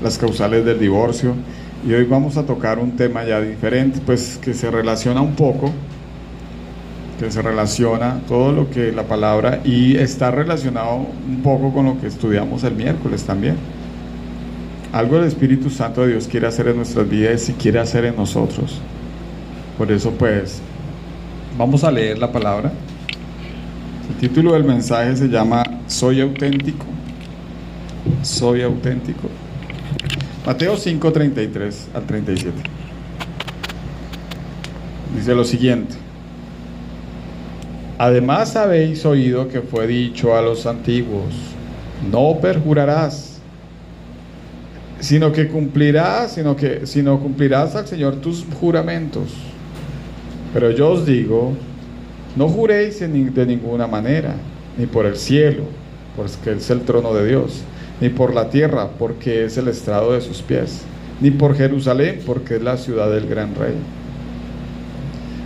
las causales del divorcio, y hoy vamos a tocar un tema ya diferente, pues que se relaciona un poco, que se relaciona todo lo que la palabra, y está relacionado un poco con lo que estudiamos el miércoles también. Algo el Espíritu Santo de Dios quiere hacer en nuestras vidas y quiere hacer en nosotros. Por eso pues vamos a leer la palabra. El título del mensaje se llama Soy auténtico. Soy auténtico. Mateo 5, 33 al 37. Dice lo siguiente: además habéis oído que fue dicho a los antiguos: no perjurarás, sino cumplirás al Señor tus juramentos. Pero yo os digo, no juréis de ninguna manera, ni por el cielo, porque es el trono de Dios, ni por la tierra, porque es el estrado de sus pies, ni por Jerusalén, porque es la ciudad del gran rey.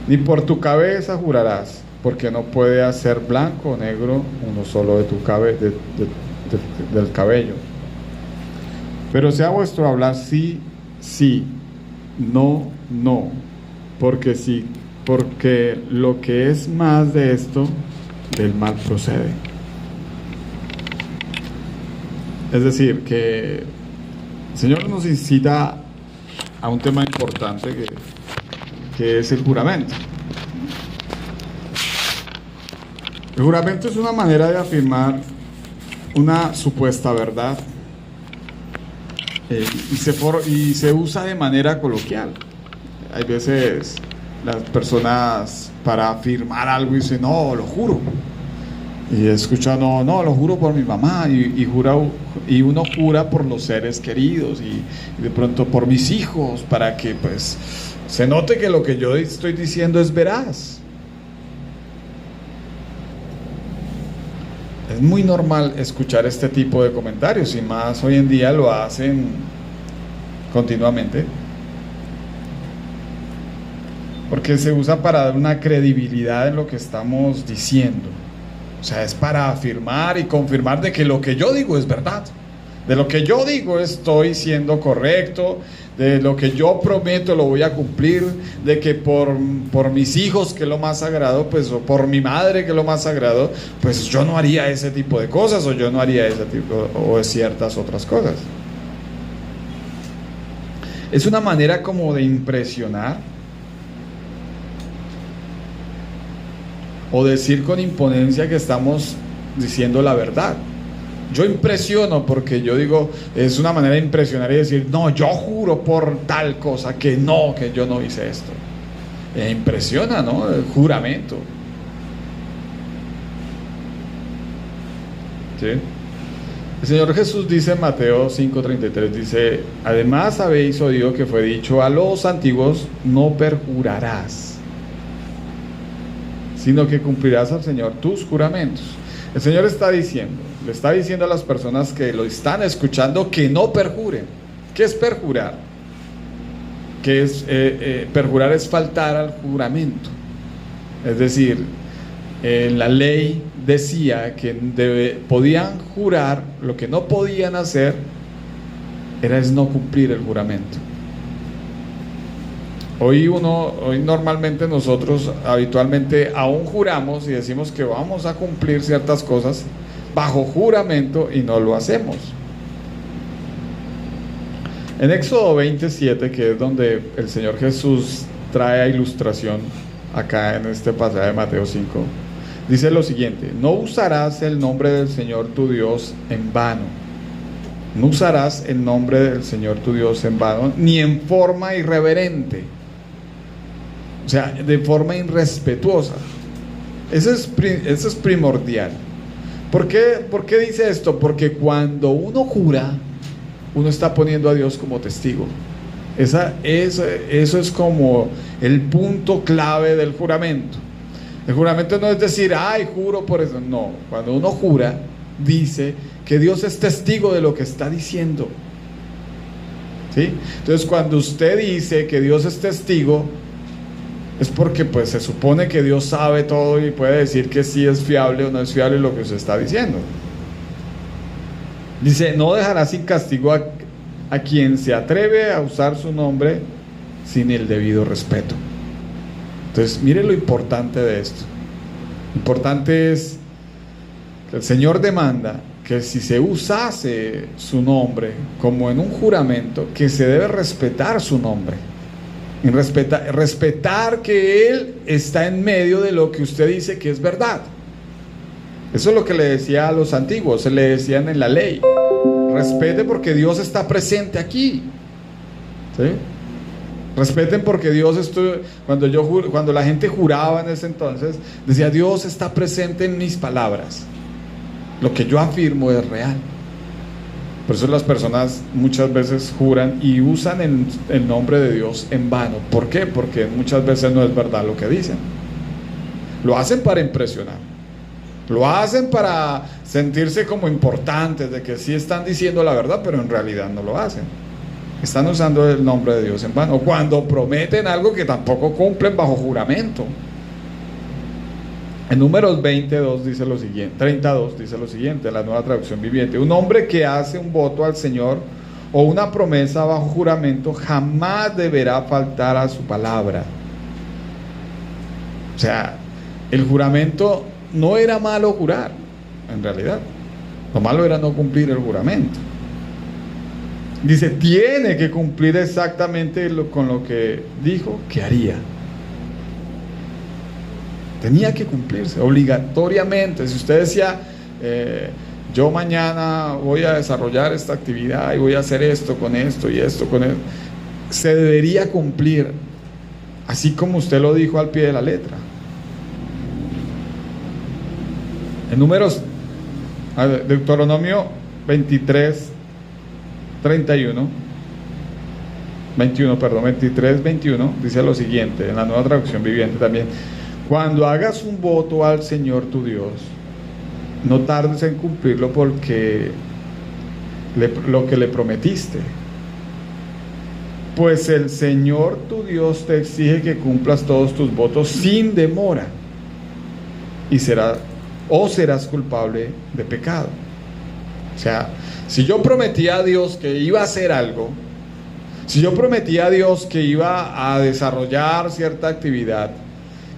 Ni por tu cabeza jurarás, porque no puede hacer blanco o negro uno solo de tu del cabello. Pero sea vuestro hablar sí, sí, no, no, porque lo que es más de esto, del mal procede. Es decir, que el Señor nos incita a un tema importante que es el juramento. El juramento es una manera de afirmar una supuesta verdad, y se usa de manera coloquial. Hay veces las personas, para afirmar algo, dicen: no, lo juro. Y escucha: no, lo juro por mi mamá. Y uno jura por los seres queridos, y de pronto por mis hijos, para que pues se note que lo que yo estoy diciendo es veraz. Es muy normal escuchar este tipo de comentarios, y más hoy en día lo hacen continuamente, porque se usa para dar una credibilidad en lo que estamos diciendo. O sea, es para afirmar y confirmar de que lo que yo digo es verdad, de lo que yo digo estoy siendo correcto, de lo que yo prometo lo voy a cumplir, de que por mis hijos, que es lo más sagrado, pues, o por mi madre, que es lo más sagrado, pues yo no haría ese tipo de cosas, o yo no haría ese tipo, o ciertas otras cosas. Es una manera como de impresionar, o decir con imponencia que estamos diciendo la verdad. Yo impresiono porque yo digo, es una manera de impresionar y decir: no, yo juro por tal cosa que yo no hice esto. Impresiona, ¿no? El juramento. ¿Sí? El Señor Jesús dice en Mateo 5:33, dice: además habéis oído que fue dicho a los antiguos: no perjurarás, sino que cumplirás al Señor tus juramentos. El Señor le está diciendo a las personas que lo están escuchando que no perjuren. ¿Qué es perjurar? Perjurar es faltar al juramento. Es decir, la ley decía que podían jurar, lo que no podían hacer es no cumplir el juramento. Hoy normalmente nosotros habitualmente aún juramos y decimos que vamos a cumplir ciertas cosas bajo juramento y no lo hacemos. En Éxodo 27, que es donde el Señor Jesús trae a ilustración acá en este pasaje de Mateo 5, dice lo siguiente: no usarás el nombre del Señor tu Dios en vano. No usarás el nombre del Señor tu Dios en vano, ni en forma irreverente. O sea, de forma irrespetuosa. Eso es primordial. ¿Por qué dice esto? Porque cuando uno jura, uno está poniendo a Dios como testigo. Eso es como el punto clave del juramento. El juramento no es decir: ay, juro por eso. No, cuando uno jura, dice que Dios es testigo de lo que está diciendo. ¿Sí? Entonces, cuando usted dice que Dios es testigo, es porque pues se supone que Dios sabe todo y puede decir que sí es fiable o no es fiable lo que usted está diciendo. Dice, no dejará sin castigo a quien se atreve a usar su nombre sin el debido respeto. Entonces, mire lo importante de esto. Importante es que el Señor demanda que si se usase su nombre como en un juramento, que se debe respetar su nombre. En respetar que Él está en medio de lo que usted dice que es verdad. Eso es lo que le decía a los antiguos, se le decían en la ley. Respete porque Dios está presente aquí. ¿Sí? Respeten porque Dios cuando la gente juraba en ese entonces, decía, Dios está presente en mis palabras. Lo que yo afirmo es real. Por eso las personas muchas veces juran y usan el nombre de Dios en vano. ¿Por qué? Porque muchas veces no es verdad lo que dicen. Lo hacen para impresionar. Lo hacen para sentirse como importantes, de que sí están diciendo la verdad, pero en realidad no lo hacen. Están usando el nombre de Dios en vano. Cuando prometen algo que tampoco cumplen bajo juramento. En Números 22 dice lo siguiente, 32 dice lo siguiente, la Nueva Traducción Viviente: un hombre que hace un voto al Señor o una promesa bajo juramento jamás deberá faltar a su palabra. O sea, el juramento no era malo jurar, en realidad. Lo malo era no cumplir el juramento. Dice, tiene que cumplir exactamente con lo que dijo que haría. Tenía que cumplirse obligatoriamente. Si usted decía, yo mañana voy a desarrollar esta actividad y voy a hacer esto con esto y esto con esto, se debería cumplir, así como usted lo dijo al pie de la letra. En Números, Deuteronomio 23, 21, dice lo siguiente, en la Nueva Traducción Viviente también: cuando hagas un voto al Señor tu Dios, no tardes en cumplirlo porque lo que le prometiste, pues el Señor tu Dios te exige que cumplas todos tus votos sin demora, y serás culpable de pecado. O sea, si yo prometía a Dios que iba a hacer algo, si yo prometía a Dios que iba a desarrollar cierta actividad,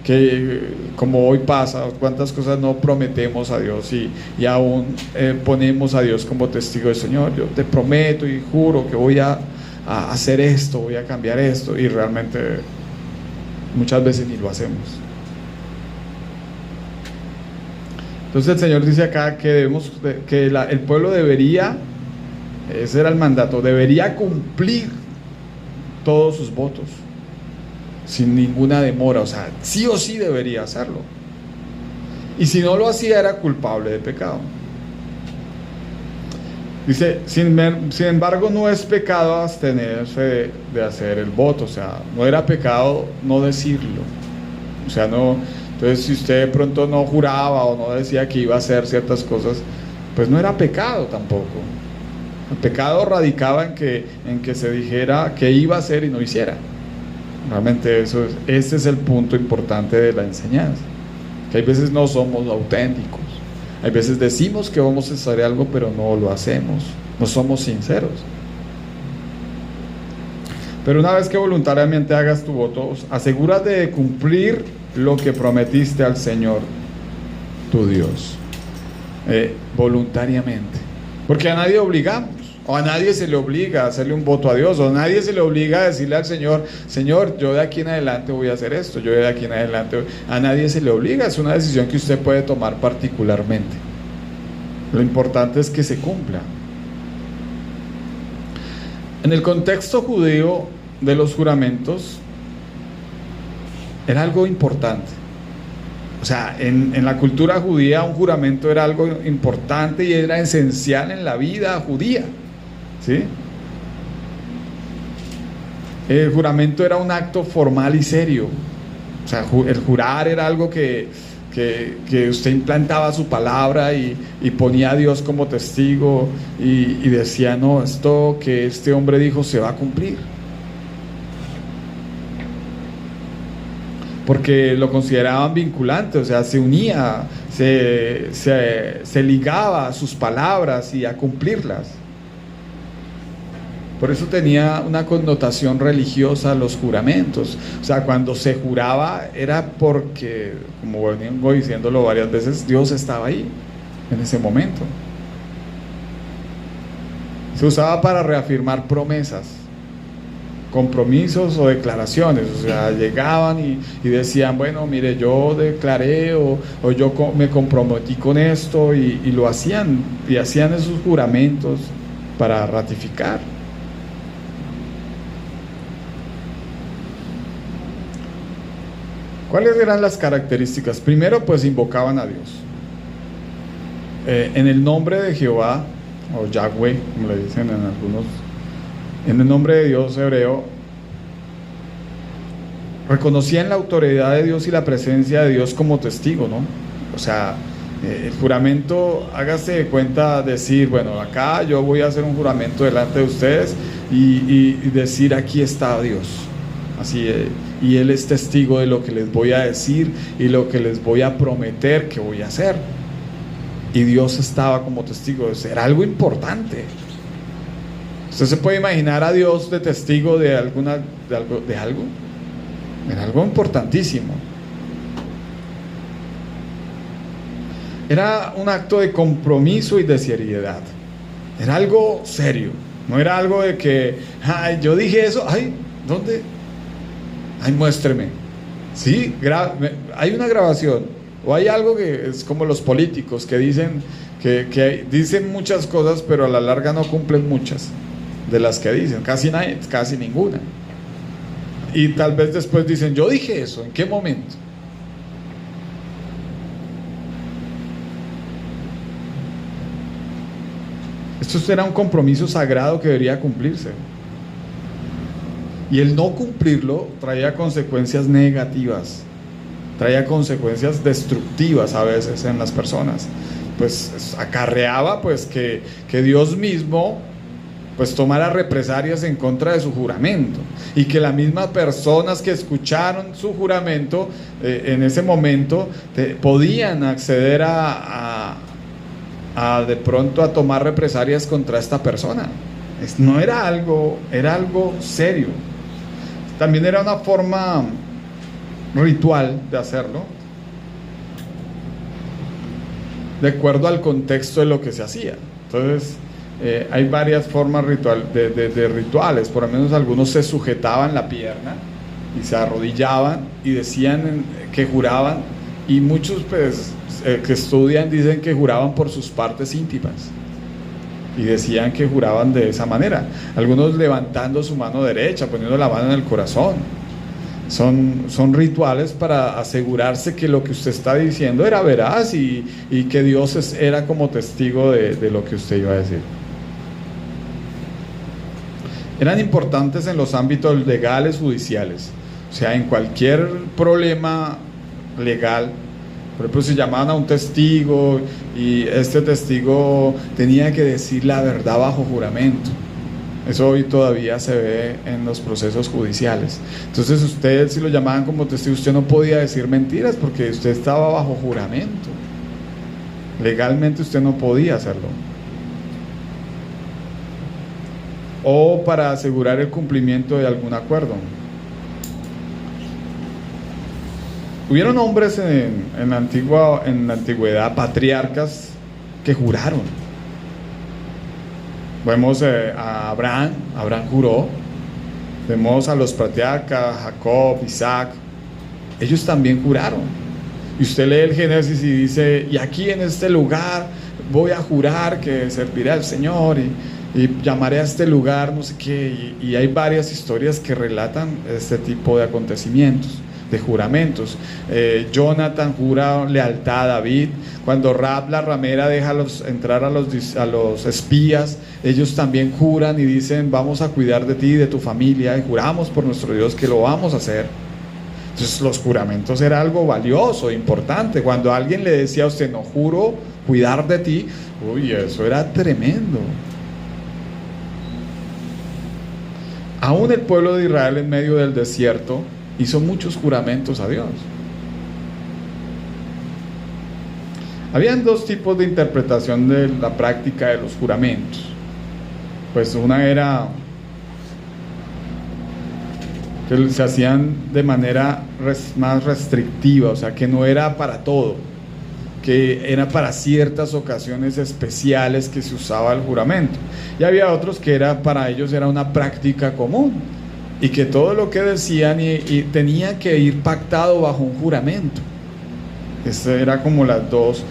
que como hoy pasa, cuántas cosas no prometemos a Dios y aún ponemos a Dios como testigo del Señor, yo te prometo y juro que voy a hacer esto, voy a cambiar esto, y realmente muchas veces ni lo hacemos. Entonces el Señor dice acá que el pueblo debería, ese era el mandato, debería cumplir todos sus votos sin ninguna demora. O sea, sí o sí debería hacerlo, y si no lo hacía era culpable de pecado. Dice, sin embargo no es pecado abstenerse de hacer el voto. O sea, no era pecado no decirlo. O sea, no. Entonces, si usted de pronto no juraba o no decía que iba a hacer ciertas cosas, pues no era pecado tampoco. El pecado radicaba en que se dijera que iba a hacer y no hiciera. Realmente ese es el punto importante de la enseñanza. Que hay veces no somos auténticos. Hay veces decimos que vamos a hacer algo, pero no lo hacemos. No somos sinceros. Pero una vez que voluntariamente hagas tu voto, asegúrate de cumplir lo que prometiste al Señor tu Dios, voluntariamente, porque a nadie obligamos, o a nadie se le obliga a hacerle un voto a Dios, o a nadie se le obliga a decirle al Señor, Señor, yo de aquí en adelante voy a hacer esto, yo de aquí en adelante, a nadie se le obliga. Es una decisión que usted puede tomar particularmente. Lo importante es que se cumpla. En el contexto judío de los juramentos era algo importante. O sea, en la cultura judía un juramento era algo importante y era esencial en la vida judía, ¿sí? El juramento era un acto formal y serio. O sea, el jurar era algo que usted implantaba su palabra y ponía a Dios como testigo y decía, no, esto que este hombre dijo se va a cumplir. porque lo consideraban vinculante, o sea, se unía, se ligaba a sus palabras y a cumplirlas. Por eso tenía una connotación religiosa los juramentos. O sea, cuando se juraba era porque, como vengo diciéndolo varias veces, Dios estaba ahí en ese momento. Se usaba para reafirmar promesas, compromisos o declaraciones. O sea, llegaban y decían, bueno, mire, yo declaré o yo me comprometí con esto, y lo hacían, y hacían esos juramentos para ratificar. ¿Cuáles eran las características? Primero, pues invocaban a Dios. En el nombre de Jehová, o Yahweh, como le dicen en algunos, en el nombre de Dios hebreo, reconocían la autoridad de Dios y la presencia de Dios como testigo, ¿no? O sea, el juramento, hágase de cuenta, decir, bueno, acá yo voy a hacer un juramento delante de ustedes y decir, aquí está Dios. Así, y Él es testigo de lo que les voy a decir y lo que les voy a prometer que voy a hacer. Y Dios estaba como testigo. Era algo importante. ¿Usted se puede imaginar a Dios de testigo de algo? Era algo importantísimo. Era un acto de compromiso y de seriedad. Era algo serio. No era algo de que, ay, yo dije eso, ay, ¿dónde? Ay, muéstreme. Sí, hay una grabación. O hay algo que es como los políticos que dicen que dicen muchas cosas, pero a la larga no cumplen muchas de las que dicen, casi ninguna. Y tal vez después dicen, yo dije eso, ¿en qué momento? Esto era un compromiso sagrado que debería cumplirse. Y el no cumplirlo traía consecuencias negativas, traía consecuencias destructivas a veces en las personas. Pues acarreaba pues que Dios mismo pues tomara represalias en contra de su juramento, y que las mismas personas que escucharon su juramento en ese momento podían acceder a de pronto a tomar represalias contra esta persona. No era algo, era algo serio. También era una forma ritual de hacerlo, de acuerdo al contexto de lo que se hacía. Entonces hay varias formas de rituales. Por lo menos algunos se sujetaban la pierna y se arrodillaban y decían que juraban, y muchos pues que estudian dicen que juraban por sus partes íntimas y decían que juraban de esa manera. Algunos levantando su mano derecha, poniendo la mano en el corazón. Son rituales para asegurarse que lo que usted está diciendo era veraz y que Dios era como testigo de lo que usted iba a decir. Eran importantes en los ámbitos legales, judiciales. O sea, en cualquier problema legal, por ejemplo, si llamaban a un testigo y este testigo tenía que decir la verdad bajo juramento. Eso hoy todavía se ve en los procesos judiciales. Entonces usted, si lo llamaban como testigo, usted no podía decir mentiras porque usted estaba bajo juramento. Legalmente usted no podía hacerlo. O para asegurar el cumplimiento de algún acuerdo. Hubieron hombres en la antigüedad, patriarcas, que juraron. Vemos a Abraham juró. Vemos a los patriarcas, Jacob, Isaac, ellos también juraron. Y usted lee el Génesis y dice, y aquí en este lugar voy a jurar que serviré al Señor y llamaré a este lugar no sé qué, y hay varias historias que relatan este tipo de acontecimientos, de juramentos. Jonathan jura lealtad a David. Cuando Rahab la ramera deja entrar a los espías, ellos también juran y dicen, vamos a cuidar de ti y de tu familia, y juramos por nuestro Dios que lo vamos a hacer. Entonces los juramentos era algo valioso, importante. Cuando alguien le decía a usted, no, juro cuidar de ti, uy, eso era tremendo. Aún el pueblo de Israel en medio del desierto hizo muchos juramentos a Dios. Habían dos tipos de interpretación de la práctica de los juramentos. Pues una era que se hacían de manera más restrictiva, o sea, que no era para todo, que era para ciertas ocasiones especiales que se usaba el juramento. Y había otros que para ellos era una práctica común, y que todo lo que decían y tenía que ir pactado bajo un juramento. Esa era como las dos,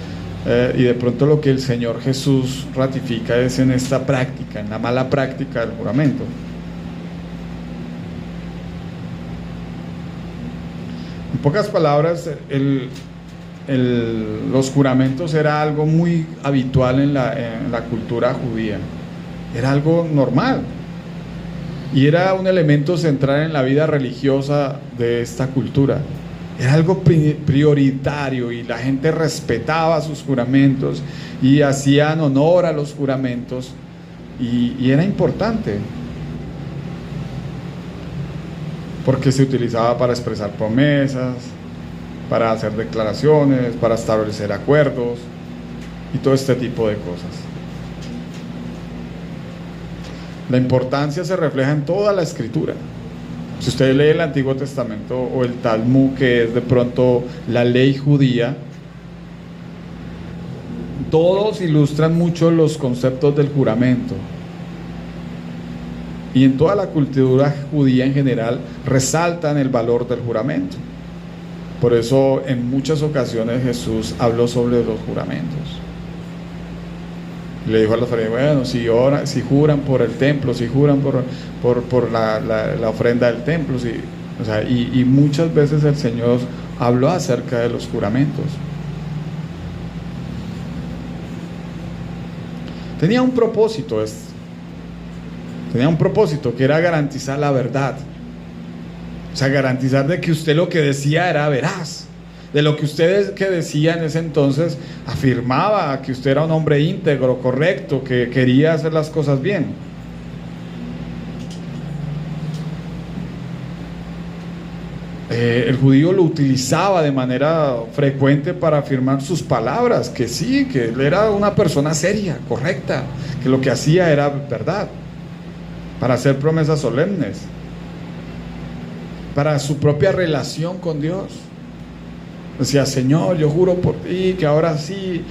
y de pronto lo que el Señor Jesús ratifica es en esta práctica, en la mala práctica del juramento. En pocas palabras, los juramentos era algo muy habitual en la cultura judía. Era algo normal. Y era un elemento central en la vida religiosa de esta cultura. Era algo prioritario, y la gente respetaba sus juramentos y hacían honor a los juramentos, y era importante. Porque se utilizaba para expresar promesas, para hacer declaraciones, para establecer acuerdos y todo este tipo de cosas. La importancia se refleja en toda la Escritura. Si usted lee el Antiguo Testamento o el Talmud, que es de pronto la ley judía, todos ilustran mucho los conceptos del juramento. Y en toda la cultura judía en general resaltan el valor del juramento. Por eso en muchas ocasiones Jesús habló sobre los juramentos. Le dijo a los fariseos, bueno, si juran por el templo, si juran por la ofrenda del templo, o sea, y muchas veces el Señor habló acerca de los juramentos. Tenía un propósito que era garantizar la verdad. O sea, garantizar de que usted lo que decía era veraz, de lo que usted que decía en ese entonces afirmaba que usted era un hombre íntegro, correcto, que quería hacer las cosas bien. El judío lo utilizaba de manera frecuente para afirmar sus palabras, que sí, que él era una persona seria, correcta, que lo que hacía era verdad, para hacer promesas solemnes, para su propia relación con Dios. Decía, Señor, yo juro por ti que ahora sí,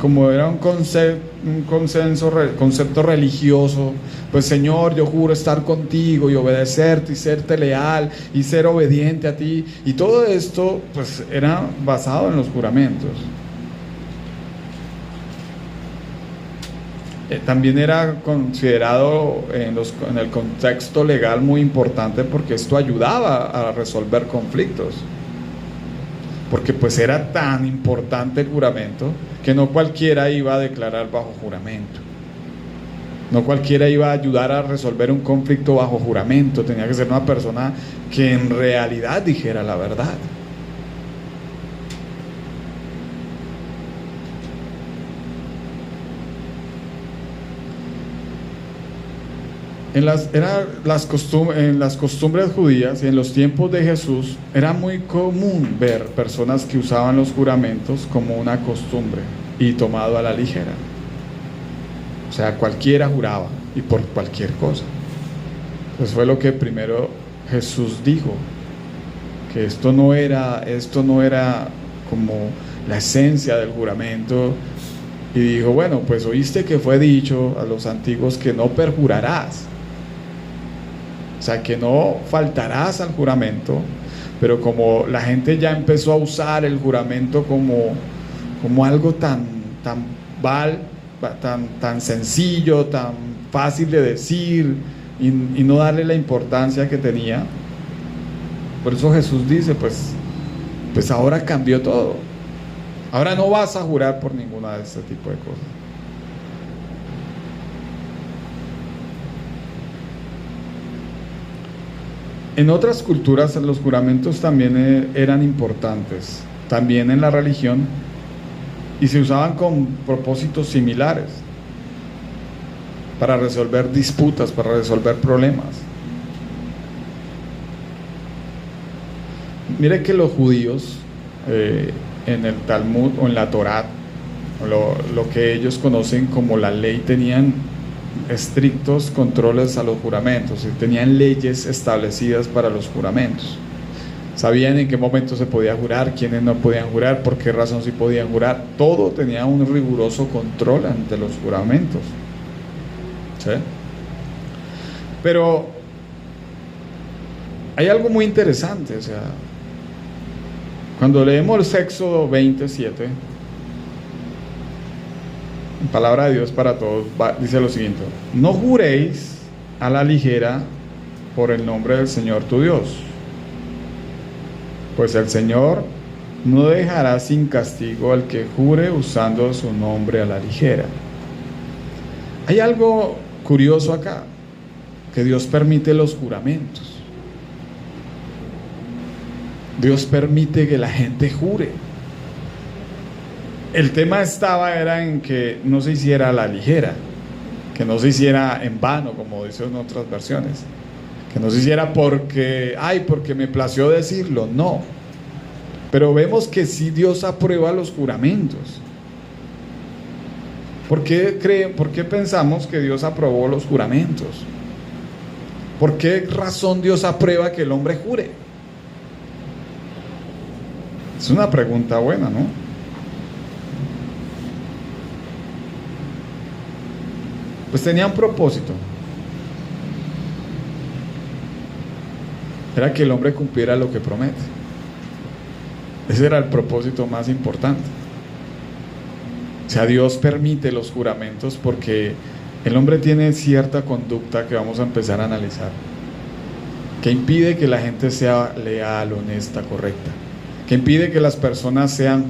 como era un concepto religioso, pues Señor, yo juro estar contigo y obedecerte y serte leal y ser obediente a ti. Y todo esto pues era basado en los juramentos. También era considerado en el contexto legal muy importante, porque esto ayudaba a resolver conflictos. Porque pues era tan importante el juramento que no cualquiera iba a declarar bajo juramento. No cualquiera iba a ayudar a resolver un conflicto bajo juramento. Tenía que ser una persona que en realidad dijera la verdad. En las costumbres judías y en los tiempos de Jesús era muy común ver personas que usaban los juramentos como una costumbre y tomado a la ligera. O sea, cualquiera juraba y por cualquier cosa. Pues fue lo que primero Jesús dijo, que esto no era como la esencia del juramento. Y dijo, bueno, pues oíste que fue dicho a los antiguos que no perjurarás. O sea, que no faltarás al juramento. Pero como la gente ya empezó a usar el juramento como algo tan sencillo, tan fácil de decir, y no darle la importancia que tenía, por eso Jesús dice, pues ahora cambió todo. Ahora no vas a jurar por ninguna de este tipo de cosas. En otras culturas los juramentos también eran importantes, también en la religión, y se usaban con propósitos similares, para resolver disputas, para resolver problemas. Mire que los judíos en el Talmud o en la Torá, lo que ellos conocen como la ley, tenían estrictos controles a los juramentos y tenían leyes establecidas para los juramentos. Sabían en qué momento se podía jurar, quiénes no podían jurar, por qué razón sí podían jurar. Todo tenía un riguroso control ante los juramentos, ¿sí? Pero hay algo muy interesante, o sea, cuando leemos el Éxodo 27, en palabra de Dios para todos, dice lo siguiente: no juréis a la ligera por el nombre del Señor tu Dios, pues el Señor no dejará sin castigo al que jure usando su nombre a la ligera. Hay algo curioso acá, que Dios permite los juramentos. Dios permite que la gente jure. El tema era en que no se hiciera a la ligera, que no se hiciera en vano, como dicen otras versiones, que no se hiciera porque me plació decirlo, no. Pero vemos que sí Dios aprueba los juramentos. ¿Por qué pensamos que Dios aprobó los juramentos? ¿Por qué razón Dios aprueba que el hombre jure? Es una pregunta buena, ¿no? Pues tenía un propósito. Era que el hombre cumpliera lo que promete. Ese era el propósito más importante. O sea, Dios permite los juramentos porque el hombre tiene cierta conducta que vamos a empezar a analizar, que impide que la gente sea leal, honesta, correcta, que impide que las personas sean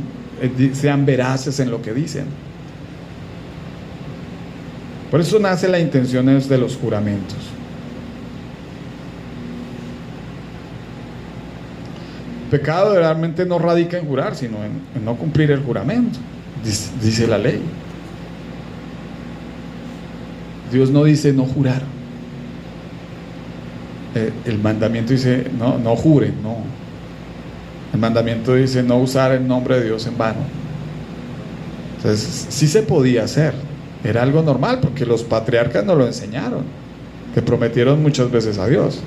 veraces en lo que dicen. Por eso nace la intención de los juramentos. El pecado realmente no radica en jurar, sino en no cumplir el juramento, dice la ley. Dios no dice no jurar. El mandamiento dice no juren, no. El mandamiento dice no usar el nombre de Dios en vano. Entonces sí se podía hacer, era algo normal porque los patriarcas nos lo enseñaron, que prometieron muchas veces a Dios.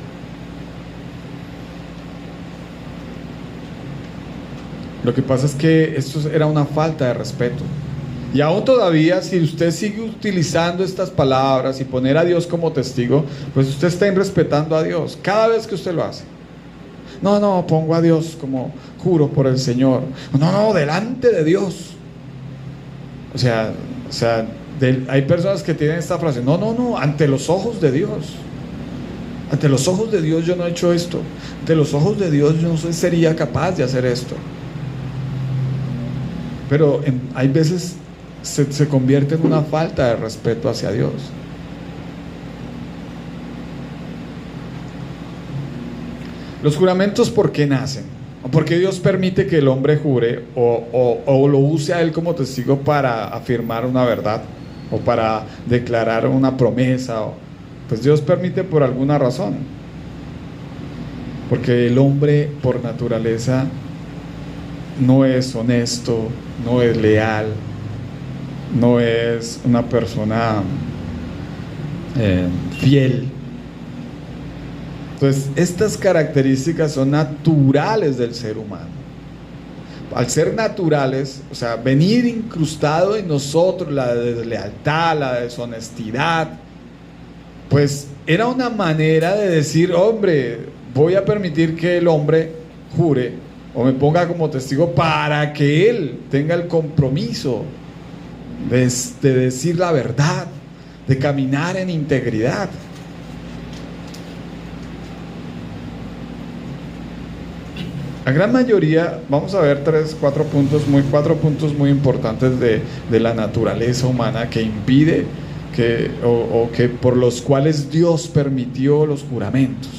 Lo que pasa es que esto era una falta de respeto. Y aún todavía, si usted sigue utilizando estas palabras y poner a Dios como testigo, pues usted está irrespetando a Dios cada vez que usted lo hace. No, pongo a Dios como juro por el Señor. No, delante de Dios. O sea, hay personas que tienen esta frase: no, ante los ojos de Dios. Ante los ojos de Dios yo no he hecho esto. Ante los ojos de Dios yo no sería capaz de hacer esto. Pero hay veces se convierte en una falta de respeto hacia Dios. Los juramentos, ¿por qué nacen? ¿O por qué Dios permite que el hombre jure o lo use a él como testigo para afirmar una verdad o para declarar una promesa? Pues Dios permite por alguna razón. Porque el hombre por naturaleza no es honesto, no es leal, no es una persona fiel. Entonces, estas características son naturales del ser humano. Al ser naturales, o sea, venir incrustado en nosotros la deslealtad, la deshonestidad, pues era una manera de decir: hombre, voy a permitir que el hombre jure o me ponga como testigo para que él tenga el compromiso de decir la verdad, de caminar en integridad. La gran mayoría, vamos a ver cuatro puntos muy importantes de la naturaleza humana que impide que por los cuales Dios permitió los juramentos.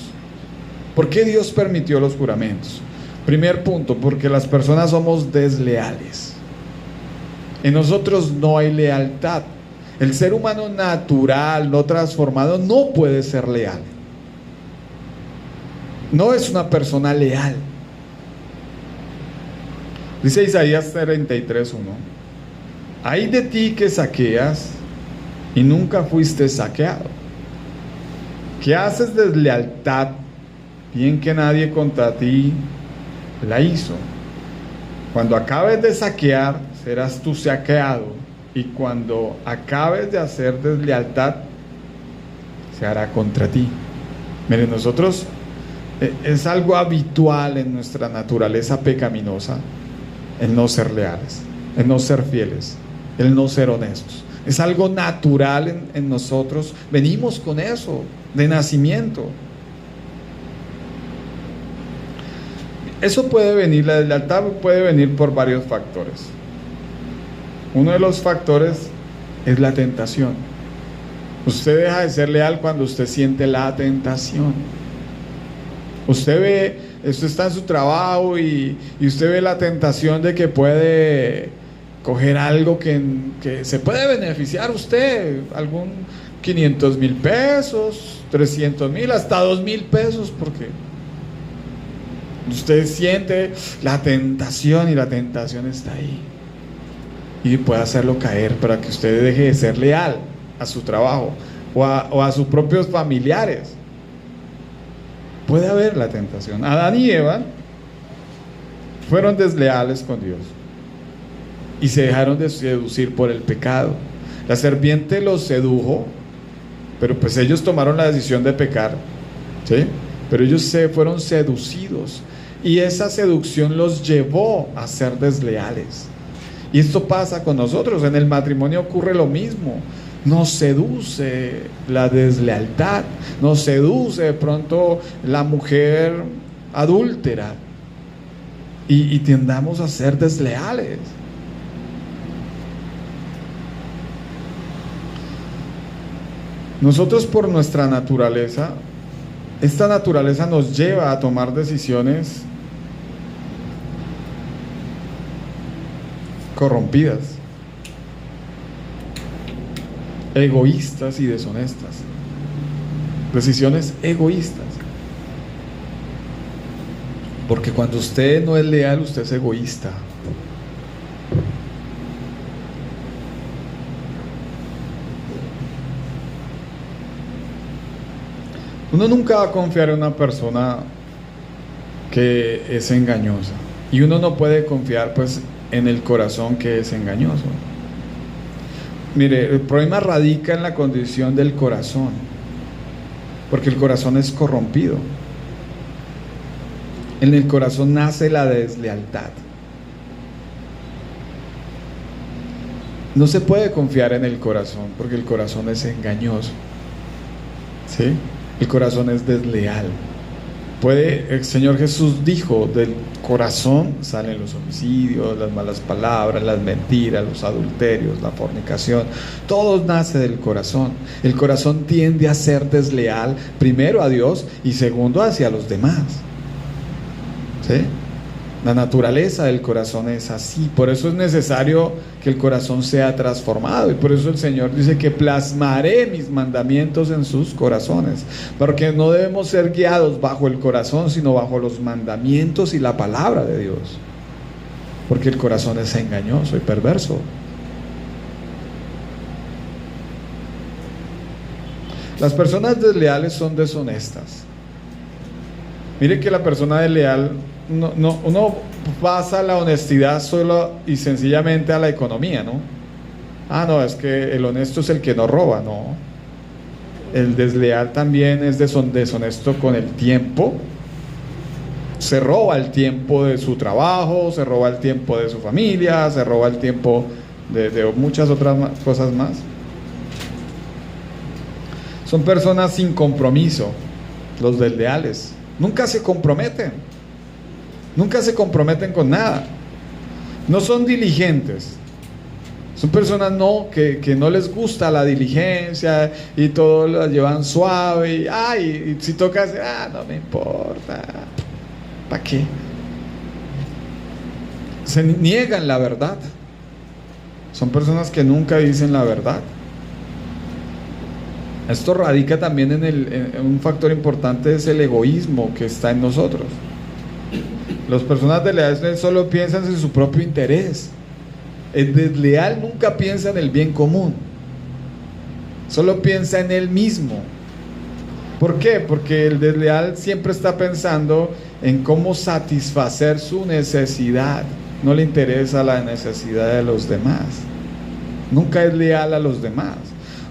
¿Por qué Dios permitió los juramentos? Primer punto, porque las personas somos desleales. En nosotros no hay lealtad. El ser humano natural, no transformado, no puede ser leal. No es una persona leal. Dice Isaías 33:1: Ay de ti que saqueas y nunca fuiste saqueado, que haces deslealtad, bien que nadie contra ti la hizo. Cuando acabes de saquear, serás tú saqueado, y cuando acabes de hacer deslealtad, se hará contra ti. Miren, nosotros es algo habitual en nuestra naturaleza pecaminosa el no ser leales, el no ser fieles, el no ser honestos. Es algo natural en nosotros. Venimos con eso de nacimiento. Eso puede venir, la deslealtad puede venir por varios factores. Uno de los factores es la tentación. Usted deja de ser leal cuando usted siente la tentación. Usted está en su trabajo y usted ve la tentación de que puede coger algo que se puede beneficiar usted, algún 500,000 pesos, 300,000, hasta 2,000 pesos, porque usted siente la tentación y la tentación está ahí y puede hacerlo caer para que usted deje de ser leal a su trabajo o a sus propios familiares. Puede haber la tentación. Adán y Eva fueron desleales con Dios y se dejaron de seducir por el pecado. La serpiente los sedujo, pero pues ellos tomaron la decisión de pecar, ¿sí? Pero ellos se fueron seducidos y esa seducción los llevó a ser desleales. Y esto pasa con nosotros. En el matrimonio ocurre lo mismo. Nos seduce la deslealtad, nos seduce de pronto la mujer adúltera y tendamos a ser desleales. Nosotros, por nuestra naturaleza, esta naturaleza nos lleva a tomar decisiones corrompidas, egoístas y deshonestas. Decisiones egoístas. Porque cuando usted no es leal, usted es egoísta. Uno nunca va a confiar en una persona que es engañosa. Y uno no puede confiar pues en el corazón que es engañoso. Mire, el problema radica en la condición del corazón, porque el corazón es corrompido. En el corazón nace la deslealtad. No se puede confiar en el corazón, porque el corazón es engañoso, ¿sí? El corazón es desleal. El Señor Jesús dijo: del corazón salen los homicidios, las malas palabras, las mentiras, los adulterios, la fornicación. Todo nace del corazón. El corazón tiende a ser desleal, primero a Dios y segundo hacia los demás, ¿sí? La naturaleza del corazón es así. Por eso es necesario que el corazón sea transformado. Y por eso el Señor dice que plasmaré mis mandamientos en sus corazones. Porque no debemos ser guiados bajo el corazón, sino bajo los mandamientos y la palabra de Dios. Porque el corazón es engañoso y perverso. Las personas desleales son deshonestas. Mire que la persona desleal uno pasa la honestidad solo y sencillamente a la economía, ¿no? Ah, no, es que el honesto es el que no roba, no. El desleal también es deshonesto con el tiempo. Se roba el tiempo de su trabajo, se roba el tiempo de su familia, se roba el tiempo de muchas otras cosas más. Son personas sin compromiso, los desleales. Nunca se comprometen. Nunca se comprometen con nada. No son diligentes. Son personas que no les gusta la diligencia y todo lo llevan suave. Y si tocas, no me importa. ¿Para qué? Se niegan la verdad. Son personas que nunca dicen la verdad. Esto radica también en un factor importante, es el egoísmo que está en nosotros. Las personas desleales solo piensan en su propio interés. El desleal nunca piensa en el bien común, solo piensa en él mismo. ¿Por qué? Porque el desleal siempre está pensando en cómo satisfacer su necesidad. No le interesa la necesidad de los demás. Nunca es leal a los demás.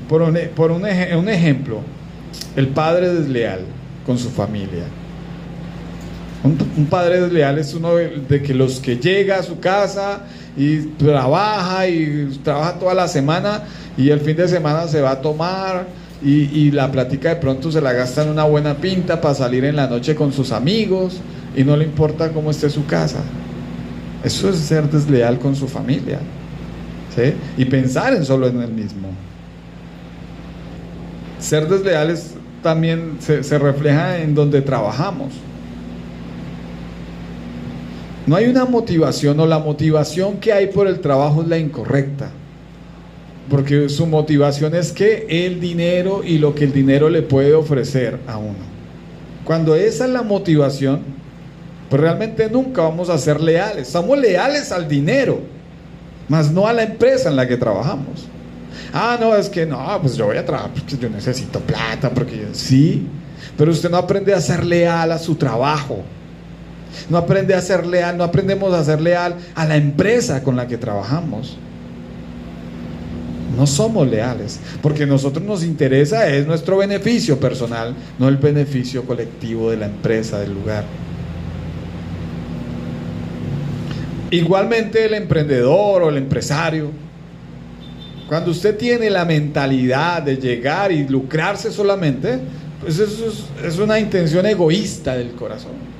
Por un ejemplo, el padre desleal con su familia. Un padre desleal es uno de que los que llega a su casa y trabaja toda la semana, y el fin de semana se va a tomar y la plática de pronto se la gasta en una buena pinta para salir en la noche con sus amigos y no le importa cómo esté su casa. Eso es ser desleal con su familia, ¿sí? Y pensar solo en él mismo. Ser desleales también se refleja en donde trabajamos. No hay una motivación, o la motivación que hay por el trabajo es la incorrecta, porque su motivación es que el dinero y lo que el dinero le puede ofrecer a uno. Cuando esa es la motivación, pues realmente nunca vamos a ser leales. Somos leales al dinero, mas no a la empresa en la que trabajamos. No, es que no, pues yo voy a trabajar porque yo necesito plata, porque sí, pero usted no aprende a ser leal a su trabajo. No aprende a ser leal, no aprendemos a ser leal a la empresa con la que trabajamos. No somos leales, porque a nosotros nos interesa es nuestro beneficio personal, no el beneficio colectivo de la empresa, del lugar. Igualmente el emprendedor o el empresario, cuando usted tiene la mentalidad de llegar y lucrarse solamente, pues eso es una intención egoísta del corazón.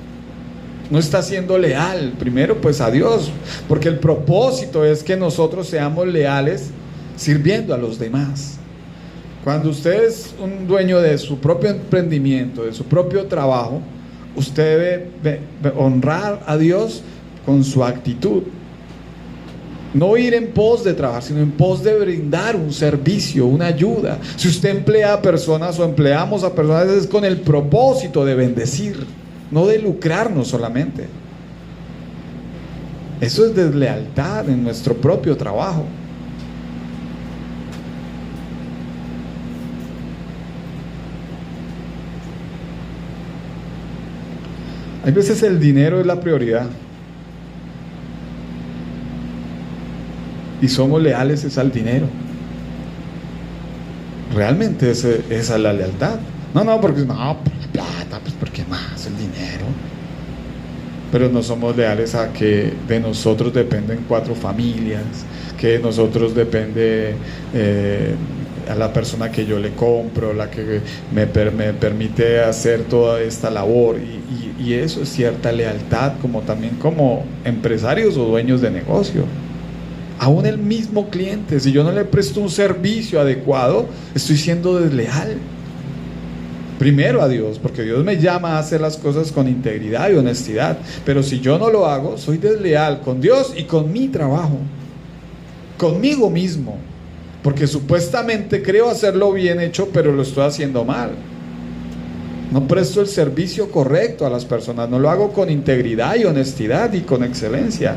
No está siendo leal, primero pues a Dios, porque el propósito es que nosotros seamos leales sirviendo a los demás. Cuando usted es un dueño de su propio emprendimiento, de su propio trabajo, usted debe honrar a Dios con su actitud. No ir en pos de trabajar, sino en pos de brindar un servicio, una ayuda. Si usted emplea a personas o empleamos a personas, es con el propósito de bendecir, no de lucrarnos solamente. Eso es deslealtad en nuestro propio trabajo. Hay veces el dinero es la prioridad y somos leales es al dinero. Realmente esa es la lealtad. No, porque no, la plata, pues porque más el dinero. Pero no somos leales a que de nosotros dependen 4 familias, que de nosotros depende a la persona que yo le compro, la que me permite hacer toda esta labor, y eso es cierta lealtad, como también como empresarios o dueños de negocio. Aún el mismo cliente, si yo no le presto un servicio adecuado, estoy siendo desleal. Primero a Dios, porque Dios me llama a hacer las cosas con integridad y honestidad, pero si yo no lo hago, soy desleal con Dios y con mi trabajo, conmigo mismo, porque supuestamente creo hacerlo bien hecho, pero lo estoy haciendo mal. No presto el servicio correcto a las personas, no lo hago con integridad y honestidad y con excelencia.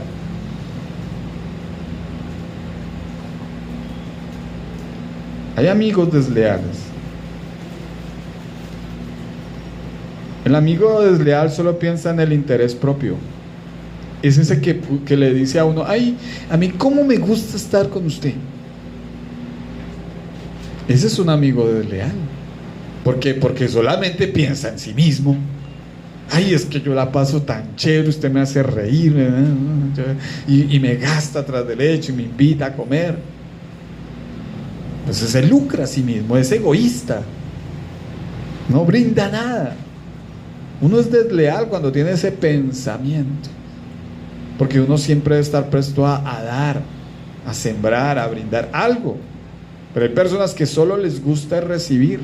Hay amigos desleales. El amigo desleal solo piensa en el interés propio. Es ese que le dice a uno: ay, a mí cómo me gusta estar con usted. Ese es un amigo desleal. ¿Por qué? Porque solamente piensa en sí mismo. Ay, es que yo la paso tan chévere, usted me hace reír, y me gasta tras del hecho y me invita a comer. Entonces se lucra a sí mismo, es egoísta, no brinda nada. Uno es desleal cuando tiene ese pensamiento, porque uno siempre debe estar presto a dar, a sembrar, a brindar algo. Pero hay personas que solo les gusta recibir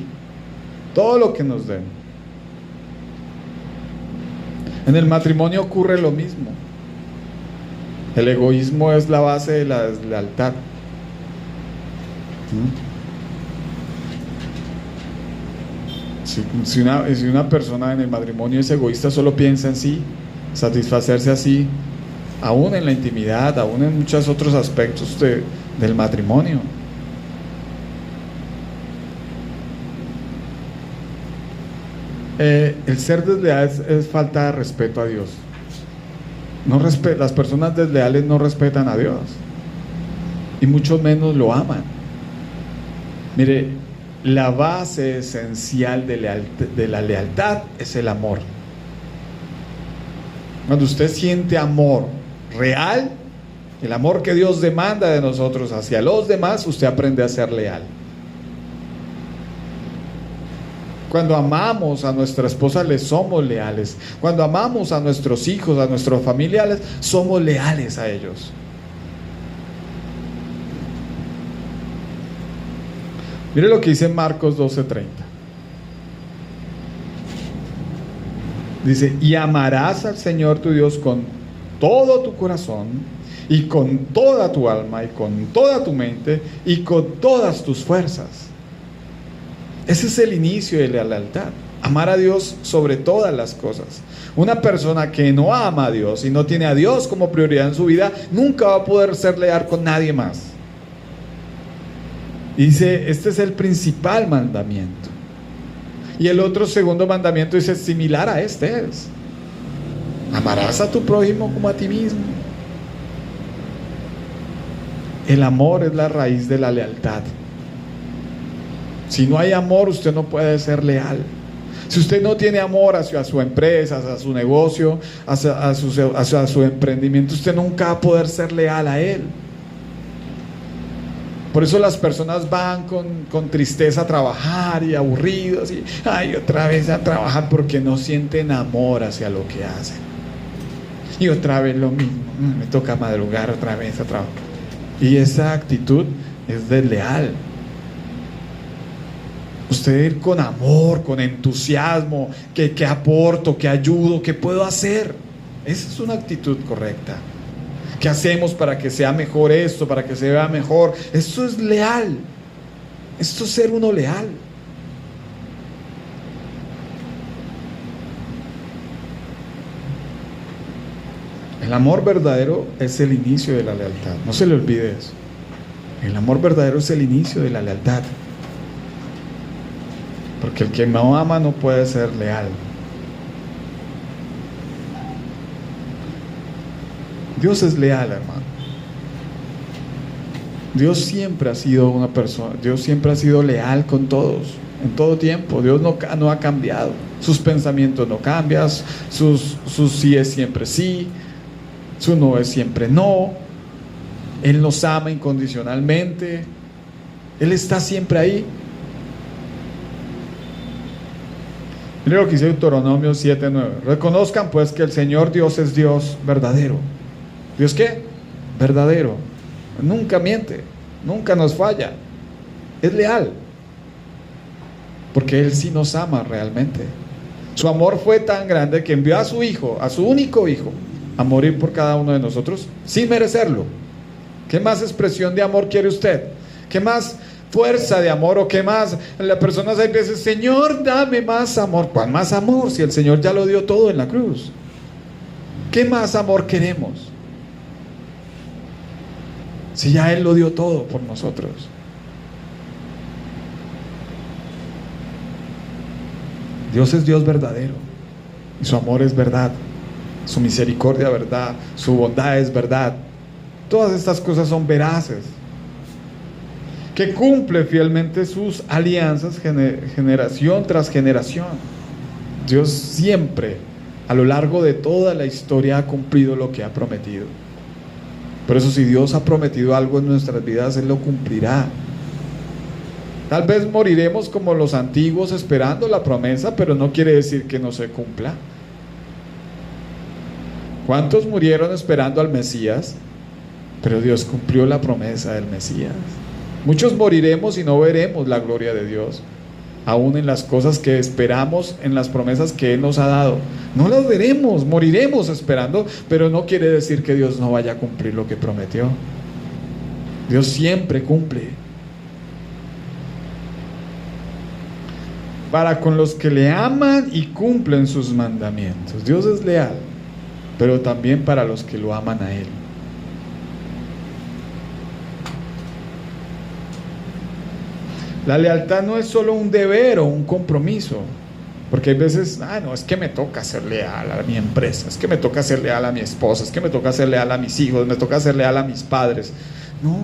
todo lo que nos den. En el matrimonio ocurre lo mismo. El egoísmo es la base de la deslealtad. Si una persona en el matrimonio es egoísta, solo piensa en sí, satisfacerse así, aún en la intimidad, aún en muchos otros aspectos del matrimonio. El ser desleal es falta de respeto a Dios. Las personas desleales no respetan a Dios y mucho menos lo aman. Mire, la base esencial de la lealtad es el amor. Cuando usted siente amor real, el amor que Dios demanda de nosotros hacia los demás, usted aprende a ser leal. Cuando amamos a nuestra esposa, le somos leales. Cuando amamos a nuestros hijos, a nuestros familiares, somos leales a ellos. Mire lo que dice Marcos 12:30. Dice: y amarás al Señor tu Dios con todo tu corazón, y con toda tu alma, y con toda tu mente, y con todas tus fuerzas. Ese es el inicio de la lealtad. Amar a Dios sobre todas las cosas. Una persona que no ama a Dios y no tiene a Dios como prioridad en su vida, nunca va a poder ser leal con nadie más. Dice, este es el principal mandamiento. Y el otro segundo mandamiento dice, similar a este es: amarás a tu prójimo como a ti mismo. El amor es la raíz de la lealtad. Si no hay amor, usted no puede ser leal. Si usted no tiene amor hacia su empresa, hacia su negocio, hacia su emprendimiento, usted nunca va a poder ser leal a él. Por eso las personas van con tristeza a trabajar y aburridos y otra vez a trabajar, porque no sienten amor hacia lo que hacen. Y otra vez lo mismo, me toca madrugar otra vez a trabajar. Y esa actitud es desleal. Usted ir con amor, con entusiasmo, que aporto, que ayudo, que puedo hacer. Esa es una actitud correcta. ¿Qué hacemos para que sea mejor esto, para que se vea mejor? Esto es leal. Esto es ser uno leal. El amor verdadero es el inicio de la lealtad. No se le olvide eso. El amor verdadero es el inicio de la lealtad. Porque el que no ama no puede ser leal. Dios es leal, hermano. Dios siempre ha sido una persona, Dios siempre ha sido leal con todos, en todo tiempo. Dios no ha cambiado. Sus pensamientos no cambian, sus sí es siempre sí, su no es siempre no. Él nos ama incondicionalmente. Él está siempre ahí. Mire lo que dice Deuteronomio 7:9. Reconozcan pues que el Señor Dios es Dios verdadero. ¿Dios qué? Verdadero. Nunca miente, nunca nos falla. Es leal. Porque Él sí nos ama realmente. Su amor fue tan grande que envió a su Hijo, a su único Hijo, a morir por cada uno de nosotros sin merecerlo. ¿Qué más expresión de amor quiere usted? ¿Qué más fuerza de amor? ¿O qué más? Las personas hay veces, Señor, dame más amor. ¿Cuál más amor? Si el Señor ya lo dio todo en la cruz. ¿Qué más amor queremos? Si ya Él lo dio todo por nosotros. Dios es Dios verdadero. Y su amor es verdad. Su misericordia es verdad. Su bondad es verdad. Todas estas cosas son veraces. Que cumple fielmente sus alianzas generación tras generación. Dios siempre, a lo largo de toda la historia, ha cumplido lo que ha prometido. Por eso, si Dios ha prometido algo en nuestras vidas, Él lo cumplirá. Tal vez moriremos como los antiguos esperando la promesa, pero no quiere decir que no se cumpla. ¿Cuántos murieron esperando al Mesías? Pero Dios cumplió la promesa del Mesías. Muchos moriremos y no veremos la gloria de Dios, aún en las cosas que esperamos, en las promesas que Él nos ha dado. No las veremos, moriremos esperando, pero no quiere decir que Dios no vaya a cumplir lo que prometió. Dios siempre cumple. Para con los que le aman y cumplen sus mandamientos. Dios es leal. pero también para los que lo aman a Él. La lealtad no es solo un deber o un compromiso, porque hay veces, no, es que me toca ser leal a mi empresa, es que me toca ser leal a mi esposa, es que me toca ser leal a mis hijos, me toca ser leal a mis padres. No,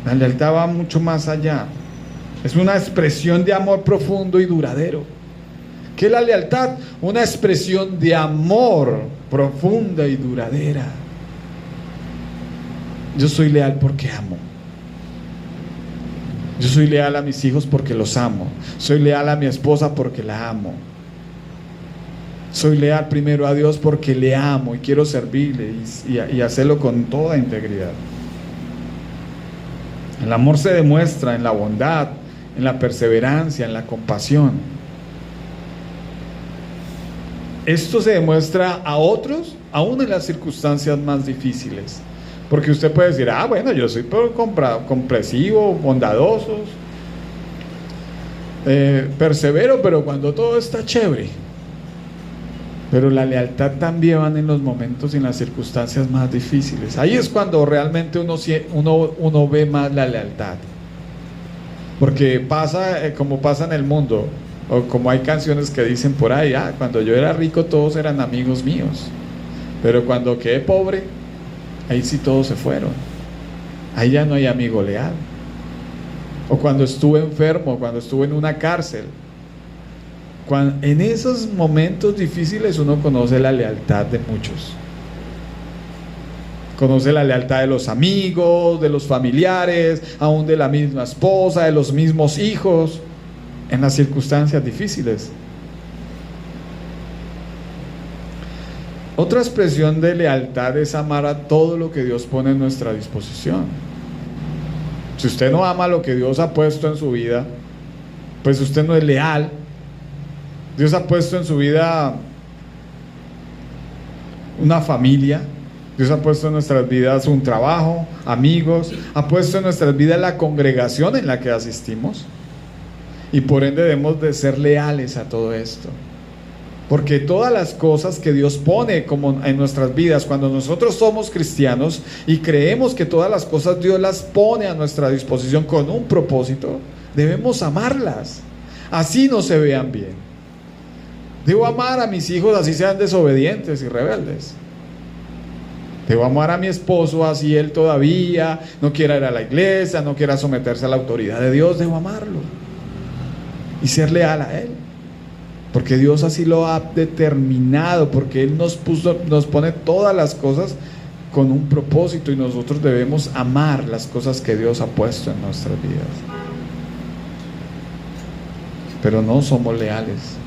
la lealtad va mucho más allá. Es una expresión de amor profundo y duradero. ¿Qué es la lealtad? Una expresión de amor profunda y duradera. Yo soy leal porque amo. Yo soy leal a mis hijos porque los amo. Soy leal a mi esposa porque la amo. Soy leal primero a Dios porque le amo y quiero servirle y hacerlo con toda integridad. El amor se demuestra en la bondad, en la perseverancia, en la compasión. Esto se demuestra a otros, aún en las circunstancias más difíciles. Porque usted puede decir, bueno, yo soy comprensivo, bondadoso, persevero, pero cuando todo está chévere. Pero la lealtad también va en los momentos y en las circunstancias más difíciles. Ahí es cuando realmente uno ve más la lealtad. Porque pasa como pasa en el mundo, o como hay canciones que dicen por ahí, cuando yo era rico todos eran amigos míos, pero cuando quedé pobre, ahí sí todos se fueron. Ahí ya no hay amigo leal. O cuando estuve enfermo, cuando estuve en una cárcel. En esos momentos difíciles uno conoce la lealtad de muchos. Conoce la lealtad de los amigos, de los familiares, aún de la misma esposa, de los mismos hijos, en las circunstancias difíciles. Otra expresión de lealtad es amar a todo lo que Dios pone en nuestra disposición. Si usted no ama lo que Dios ha puesto en su vida, pues usted no es leal. Dios ha puesto en su vida una familia, Dios ha puesto en nuestras vidas un trabajo, amigos, ha puesto en nuestras vidas la congregación en la que asistimos, y por ende debemos de ser leales a todo esto. Porque todas las cosas que Dios pone como en nuestras vidas, cuando nosotros somos cristianos y creemos que todas las cosas Dios las pone a nuestra disposición con un propósito, debemos amarlas, así no se vean bien. Debo amar a mis hijos así sean desobedientes y rebeldes. Debo amar a mi esposo así él todavía no quiera ir a la iglesia, no quiera someterse a la autoridad de Dios. Debo amarlo y ser leal a él, porque Dios así lo ha determinado, porque Él nos pone todas las cosas con un propósito, y nosotros debemos amar las cosas que Dios ha puesto en nuestras vidas. Pero no somos leales.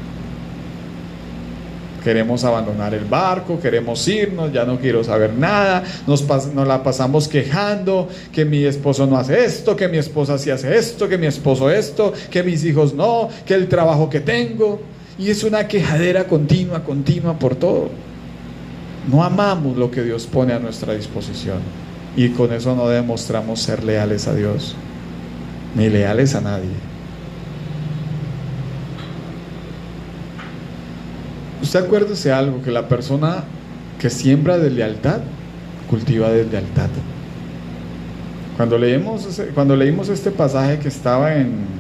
Queremos abandonar el barco, queremos irnos, ya no quiero saber nada, nos la pasamos quejando que mi esposo no hace esto, que mi esposa sí hace esto, que mi esposo esto, que mis hijos no, que el trabajo que tengo. Y es una quejadera continua por todo. No amamos lo que Dios pone a nuestra disposición, y con eso no demostramos ser leales a Dios, ni leales a nadie. Usted acuérdese algo, que la persona que siembra deslealtad, cultiva deslealtad. Cuando leímos este pasaje que estaba en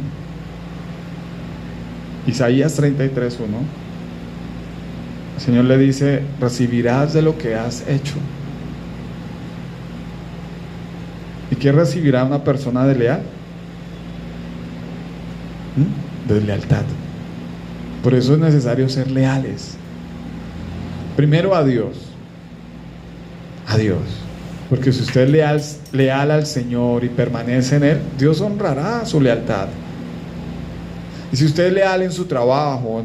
Isaías 33:1, el Señor le dice: recibirás de lo que has hecho. ¿Y qué recibirá una persona desleal? Deslealtad. Por eso es necesario ser leales. Primero a Dios. Porque si usted es leal al Señor y permanece en Él, Dios honrará su lealtad. Y si usted es leal en su trabajo,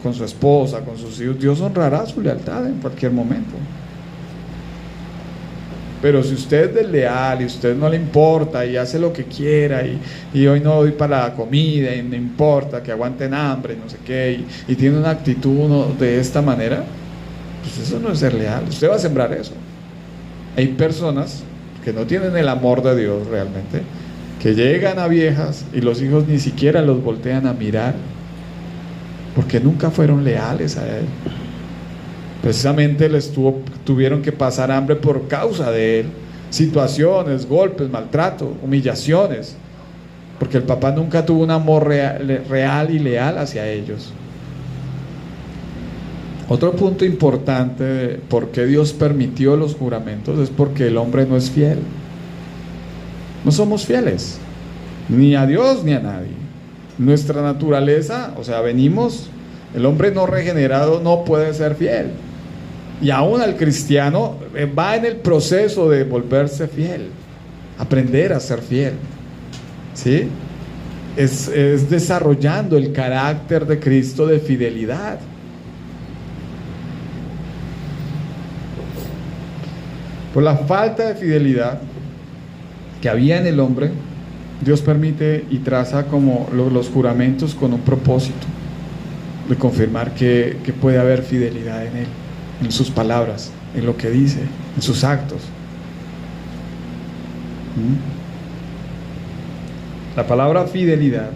con su esposa, con sus hijos, Dios honrará su lealtad en cualquier momento. Pero si usted es desleal y usted no le importa y hace lo que quiera, y hoy no doy para la comida y no importa que aguanten hambre y no sé qué, y tiene una actitud de esta manera, pues eso no es ser leal. Usted va a sembrar eso. Hay personas que no tienen el amor de Dios realmente, que llegan a viejas y los hijos ni siquiera los voltean a mirar, porque nunca fueron leales a Él. Precisamente tuvieron que pasar hambre por causa de él. Situaciones, golpes, maltrato, humillaciones, porque el papá nunca tuvo un amor real y leal hacia ellos. Otro punto importante de por qué Dios permitió los juramentos es porque el hombre no es fiel. No somos fieles, ni a Dios ni a nadie. Nuestra naturaleza, o sea, el hombre no regenerado no puede ser fiel. Y aún al cristiano va en el proceso de volverse fiel, aprender a ser fiel, ¿sí? Es desarrollando el carácter de Cristo de fidelidad. Por la falta de fidelidad que había en el hombre, Dios permite y traza como los juramentos con un propósito de confirmar que puede haber fidelidad en él, en sus palabras, en lo que dice, en sus actos. La palabra fidelidad,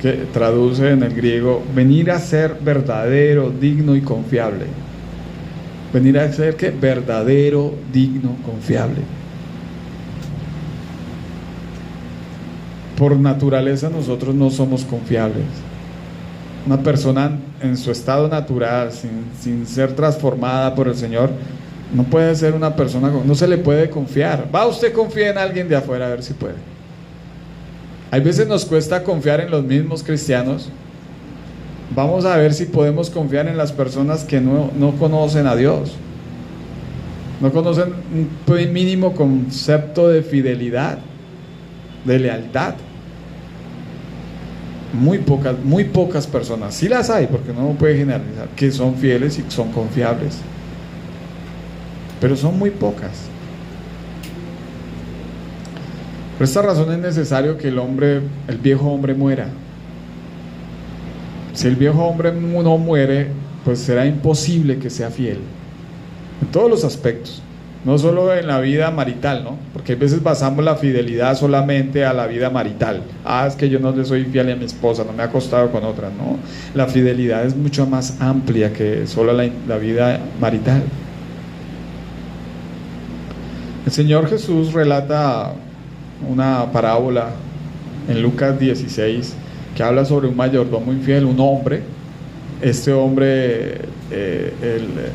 que traduce en el griego venir a ser verdadero, digno y confiable. Venir a ser ¿qué? Verdadero, digno, confiable. Por naturaleza nosotros no somos confiables. Una persona en su estado natural, sin ser transformada por el Señor, no puede ser una persona, no se le puede confiar. Va, usted confía en alguien de afuera a ver si puede. Hay veces nos cuesta confiar en los mismos cristianos. Vamos a ver si podemos confiar en las personas que no conocen a Dios, no conocen un mínimo concepto de fidelidad, de lealtad. Muy pocas personas, sí las hay, porque no puede generalizar, que son fieles y son confiables, pero son muy pocas. Por esta razón es necesario que el viejo hombre muera. Si el viejo hombre no muere, pues será imposible que sea fiel en todos los aspectos, no solo en la vida marital, ¿no? Porque a veces basamos la fidelidad solamente a la vida marital. Es que yo no le soy fiel a mi esposa, no me he acostado con otra. No, la fidelidad es mucho más amplia que solo la vida marital. El Señor Jesús relata una parábola en Lucas 16 que habla sobre un mayordomo infiel, un hombre. Este hombre,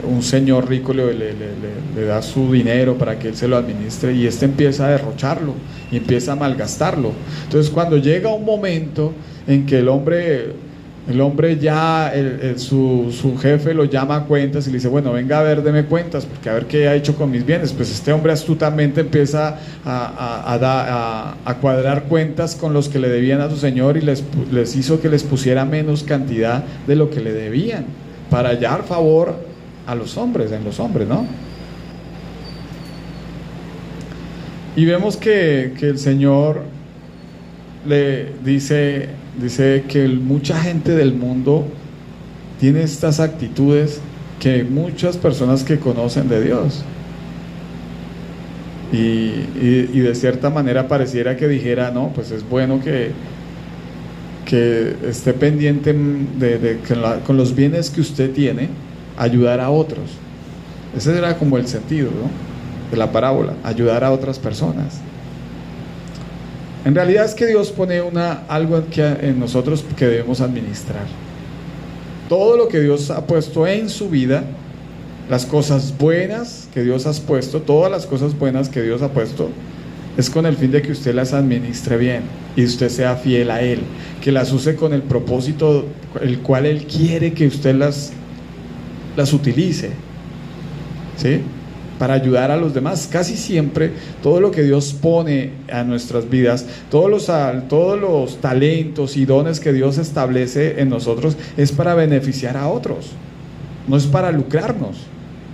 un señor rico le da su dinero para que él se lo administre, y este empieza a derrocharlo y empieza a malgastarlo. Entonces cuando llega un momento en que el hombre ya, su jefe lo llama a cuentas y le dice, bueno, venga a ver, deme cuentas, porque a ver qué ha hecho con mis bienes. Pues este hombre astutamente empieza a cuadrar cuentas con los que le debían a su señor, y les hizo que les pusiera menos cantidad de lo que le debían, para hallar favor a los hombres, en los hombres, ¿no? Y vemos que el Señor le dice que mucha gente del mundo tiene estas actitudes, que muchas personas que conocen de Dios, y de cierta manera pareciera que dijera, no, pues es bueno que esté pendiente con los bienes que usted tiene, ayudar a otros. Ese era como el sentido, ¿no?, de la parábola, ayudar a otras personas. En realidad es que Dios pone algo en nosotros que debemos administrar. Todo lo que Dios ha puesto en su vida, las cosas buenas que Dios ha puesto, todas las cosas buenas que Dios ha puesto, es con el fin de que usted las administre bien y usted sea fiel a Él, que las use con el propósito el cual Él quiere que usted las utilice, ¿sí?, para ayudar a los demás. Casi siempre todo lo que Dios pone a nuestras vidas, todos los talentos y dones que Dios establece en nosotros, es para beneficiar a otros, no es para lucrarnos.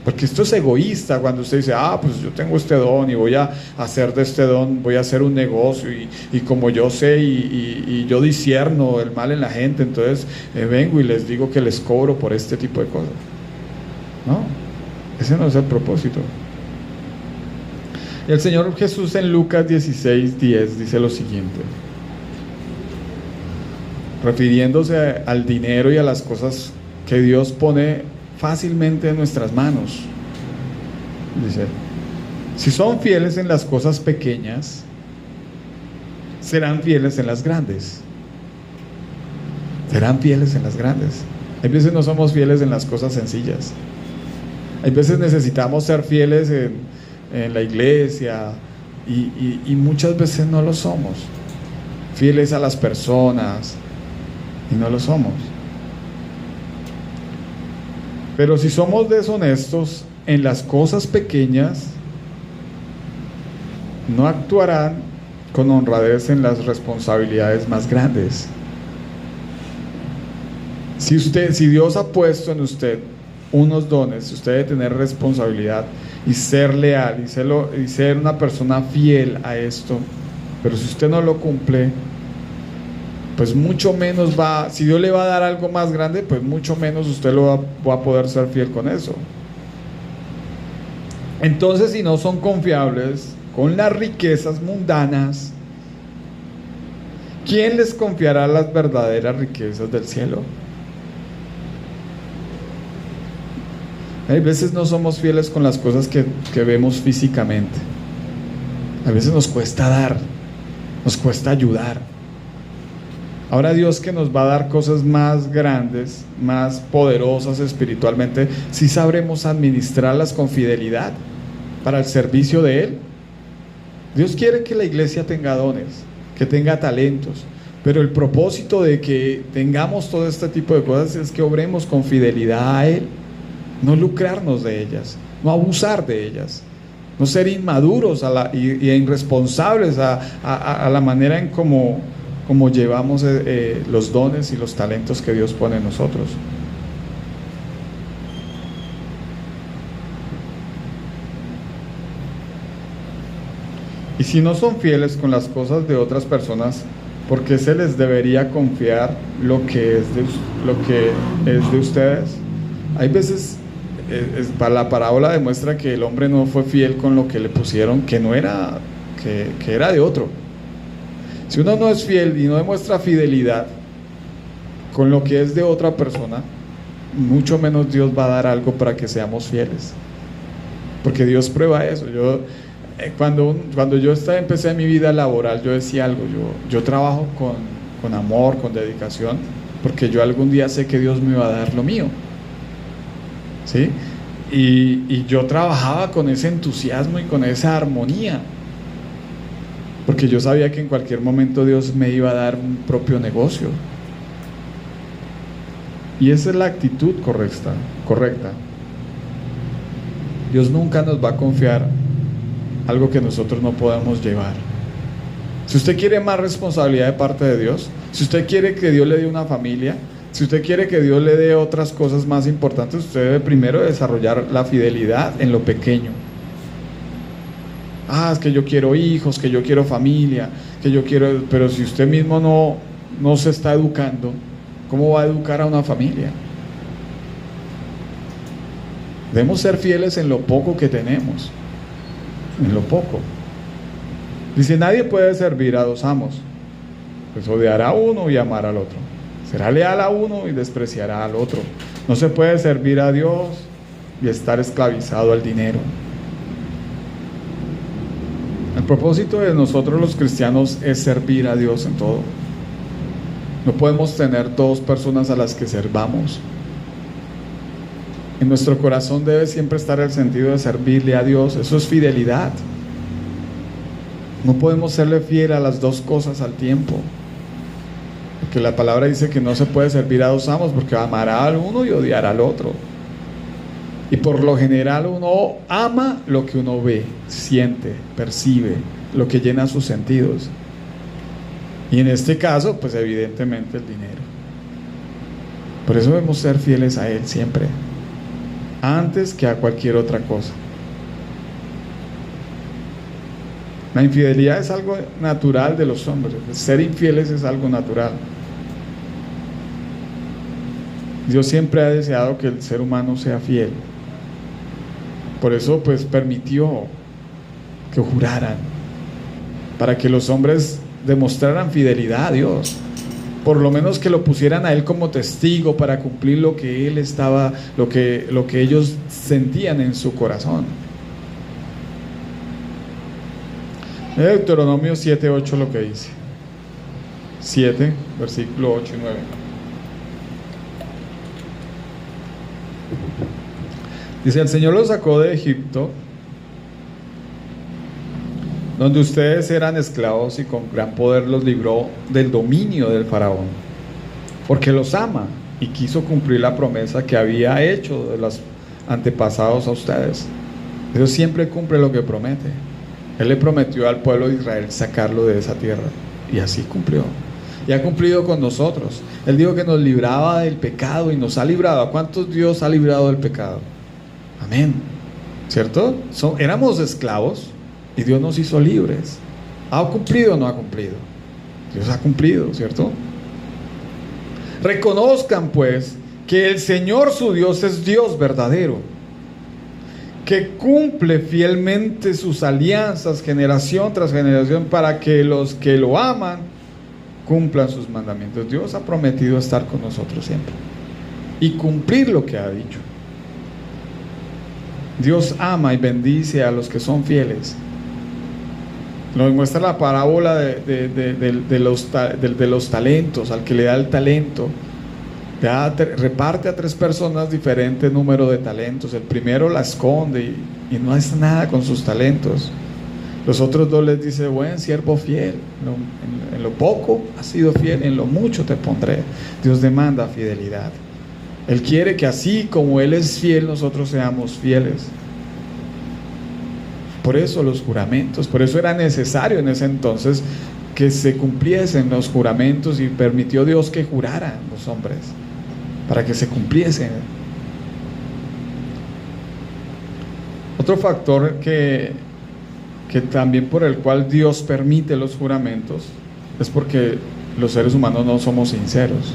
Porque esto es egoísta cuando usted dice, pues yo tengo este don y voy a hacer de este don, voy a hacer un negocio, y como yo sé y yo discierno el mal en la gente, entonces vengo y les digo que les cobro por este tipo de cosas. No, ese no es el propósito. El Señor Jesús en Lucas 16:10 dice lo siguiente, refiriéndose al dinero y a las cosas que Dios pone fácilmente en nuestras manos. Dice, si son fieles en las cosas pequeñas, serán fieles en las grandes. Serán fieles en las grandes. Hay veces no somos fieles en las cosas sencillas. Hay veces necesitamos ser fieles en la iglesia y muchas veces no lo somos. Fieles a las personas y no lo somos. Pero si somos deshonestos en las cosas pequeñas, no actuarán con honradez en las responsabilidades más grandes. Si Dios ha puesto en usted unos dones, usted debe tener responsabilidad y ser leal y ser una persona fiel a esto. Pero si usted no lo cumple, pues mucho menos si Dios le va a dar algo más grande, pues mucho menos usted va a poder ser fiel con eso. Entonces, si no son confiables con las riquezas mundanas, ¿quién les confiará las verdaderas riquezas del cielo? Hay veces no somos fieles con las cosas que vemos físicamente. A veces nos cuesta dar, nos cuesta ayudar. Ahora Dios, que nos va a dar cosas más grandes, más poderosas espiritualmente, si sabremos administrarlas con fidelidad para el servicio de Él. Dios quiere que la iglesia tenga dones, que tenga talentos, pero el propósito de que tengamos todo este tipo de cosas es que obremos con fidelidad a Él, no lucrarnos de ellas, no abusar de ellas, no ser inmaduros e irresponsables a la manera en cómo llevamos los dones y los talentos que Dios pone en nosotros. Y si no son fieles con las cosas de otras personas, ¿por qué se les debería confiar lo que es de ustedes? Hay veces la parábola demuestra que el hombre no fue fiel con lo que le pusieron, que era de otro. Si uno no es fiel y no demuestra fidelidad con lo que es de otra persona, mucho menos Dios va a dar algo para que seamos fieles, porque Dios prueba eso. Cuando yo empecé mi vida laboral, yo decía algo, yo trabajo con amor, con dedicación, porque yo algún día sé que Dios me va a dar lo mío, ¿sí? Y yo trabajaba con ese entusiasmo y con esa armonía, porque yo sabía que en cualquier momento Dios me iba a dar un propio negocio. Y esa es la actitud correcta. Dios nunca nos va a confiar algo que nosotros no podamos llevar. Si usted quiere más responsabilidad de parte de Dios, si usted quiere que Dios le dé una familia, si usted quiere que Dios le dé otras cosas más importantes, usted debe primero desarrollar la fidelidad en lo pequeño. Es que yo quiero hijos, que yo quiero familia, pero si usted mismo no se está educando, ¿cómo va a educar a una familia? Debemos ser fieles en lo poco que tenemos, en lo poco. Dice, nadie puede servir a dos amos, pues odiará a uno y amará al otro. Será leal a uno y despreciará al otro. No se puede servir a Dios y estar esclavizado al dinero. El propósito de nosotros los cristianos es servir a Dios en todo. No podemos tener dos personas a las que servamos. En nuestro corazón debe siempre estar el sentido de servirle a Dios. Eso es fidelidad. No podemos serle fiel a las dos cosas al tiempo, porque la palabra dice que no se puede servir a dos amos, porque amará al uno y odiará al otro. Y por lo general uno ama lo que uno ve, siente, percibe, lo que llena sus sentidos. Y en este caso, pues evidentemente el dinero. Por eso debemos ser fieles a Él siempre, antes que a cualquier otra cosa. La infidelidad es algo natural de los hombres. Ser infieles es algo natural. Dios siempre ha deseado que el ser humano sea fiel. Por eso pues permitió que juraran, para que los hombres demostraran fidelidad a Dios. por lo menos que lo pusieran a él como testigo para cumplir lo que él estaba, lo que ellos sentían en su corazón. Deuteronomio 7:8 lo que dice. 7, versículo 8 y 9. Dice: el Señor los sacó de Egipto, donde ustedes eran esclavos, y con gran poder los libró del dominio del faraón, porque los ama y quiso cumplir la promesa que había hecho de los antepasados a ustedes. Dios siempre cumple lo que promete. Él le prometió al pueblo de Israel sacarlo de esa tierra, y así cumplió. Y ha cumplido con nosotros. Él dijo que nos libraba del pecado y nos ha librado. ¿A cuántos Dios ha librado del pecado? Amén. ¿Cierto? Éramos esclavos y Dios nos hizo libres. ¿Ha cumplido o no ha cumplido? Dios ha cumplido, ¿cierto? Reconozcan pues que el Señor su Dios es Dios verdadero, que cumple fielmente sus alianzas generación tras generación, para que los que lo aman cumplan sus mandamientos. Dios ha prometido estar con nosotros siempre y cumplir lo que ha dicho. Dios ama y bendice a los que son fieles. Nos muestra la parábola de los talentos. Al que le da el talento, reparte a 3 personas diferente número de talentos. El primero la esconde y no hace nada con sus talentos. Los otros 2 les dice: buen siervo fiel, en lo poco has sido fiel, en lo mucho te pondré. Dios demanda fidelidad. Él quiere que así como Él es fiel, nosotros seamos fieles. Por eso los juramentos, por eso era necesario en ese entonces que se cumpliesen los juramentos, y permitió Dios que juraran los hombres para que se cumpliesen. Otro factor que también por el cual Dios permite los juramentos es porque los seres humanos no somos sinceros.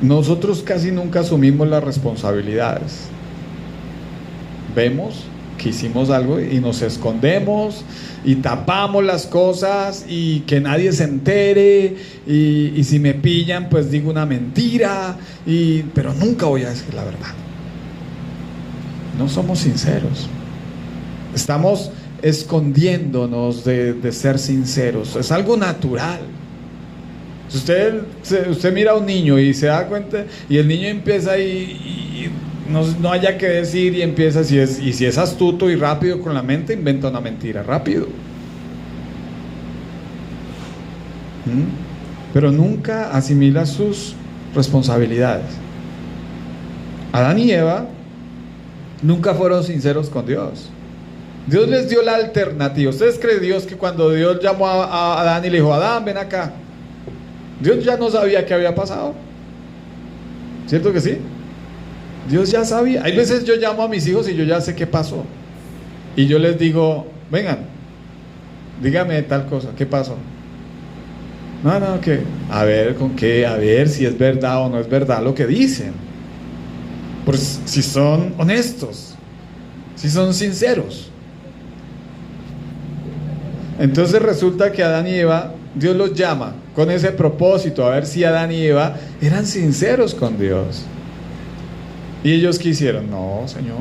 Nosotros casi nunca asumimos las responsabilidades. Vemos que hicimos algo y nos escondemos y tapamos las cosas y que nadie se entere, y si me pillan pues digo una mentira, pero nunca voy a decir la verdad. No somos sinceros. Estamos escondiéndonos de ser sinceros. Es algo natural. Si usted mira a un niño y se da cuenta, y el niño empieza y no haya que decir, y empieza, si es astuto y rápido con la mente, inventa una mentira rápido. Pero nunca asimila sus responsabilidades. Adán y Eva nunca fueron sinceros con Dios. Dios les dio la alternativa. ¿Ustedes creen Dios que cuando Dios llamó a Adán y le dijo: Adán, ven acá, Dios ya no sabía qué había pasado? ¿Cierto que sí? Dios ya sabía. Hay veces yo llamo a mis hijos y yo ya sé qué pasó, y yo les digo: vengan, dígame tal cosa, ¿qué pasó? No, que a ver con qué, a ver si es verdad o no es verdad lo que dicen. Pues si son honestos, si son sinceros. Entonces resulta que Adán y Eva, Dios los llama con ese propósito, a ver si Adán y Eva eran sinceros con Dios. Y ellos ¿qué hicieron? No, Señor,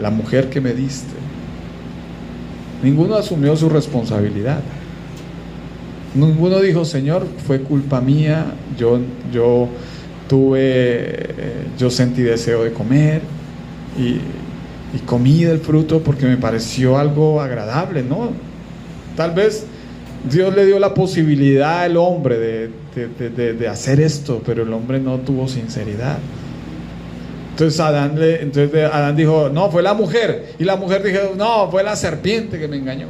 la mujer que me diste. Ninguno asumió su responsabilidad. Ninguno dijo: Señor, fue culpa mía, yo sentí deseo de comer y comí del fruto porque me pareció algo agradable. No, tal vez Dios le dio la posibilidad al hombre de hacer esto, pero el hombre no tuvo sinceridad. Entonces Adán dijo: no, fue la mujer. Y la mujer dijo: no, fue la serpiente que me engañó.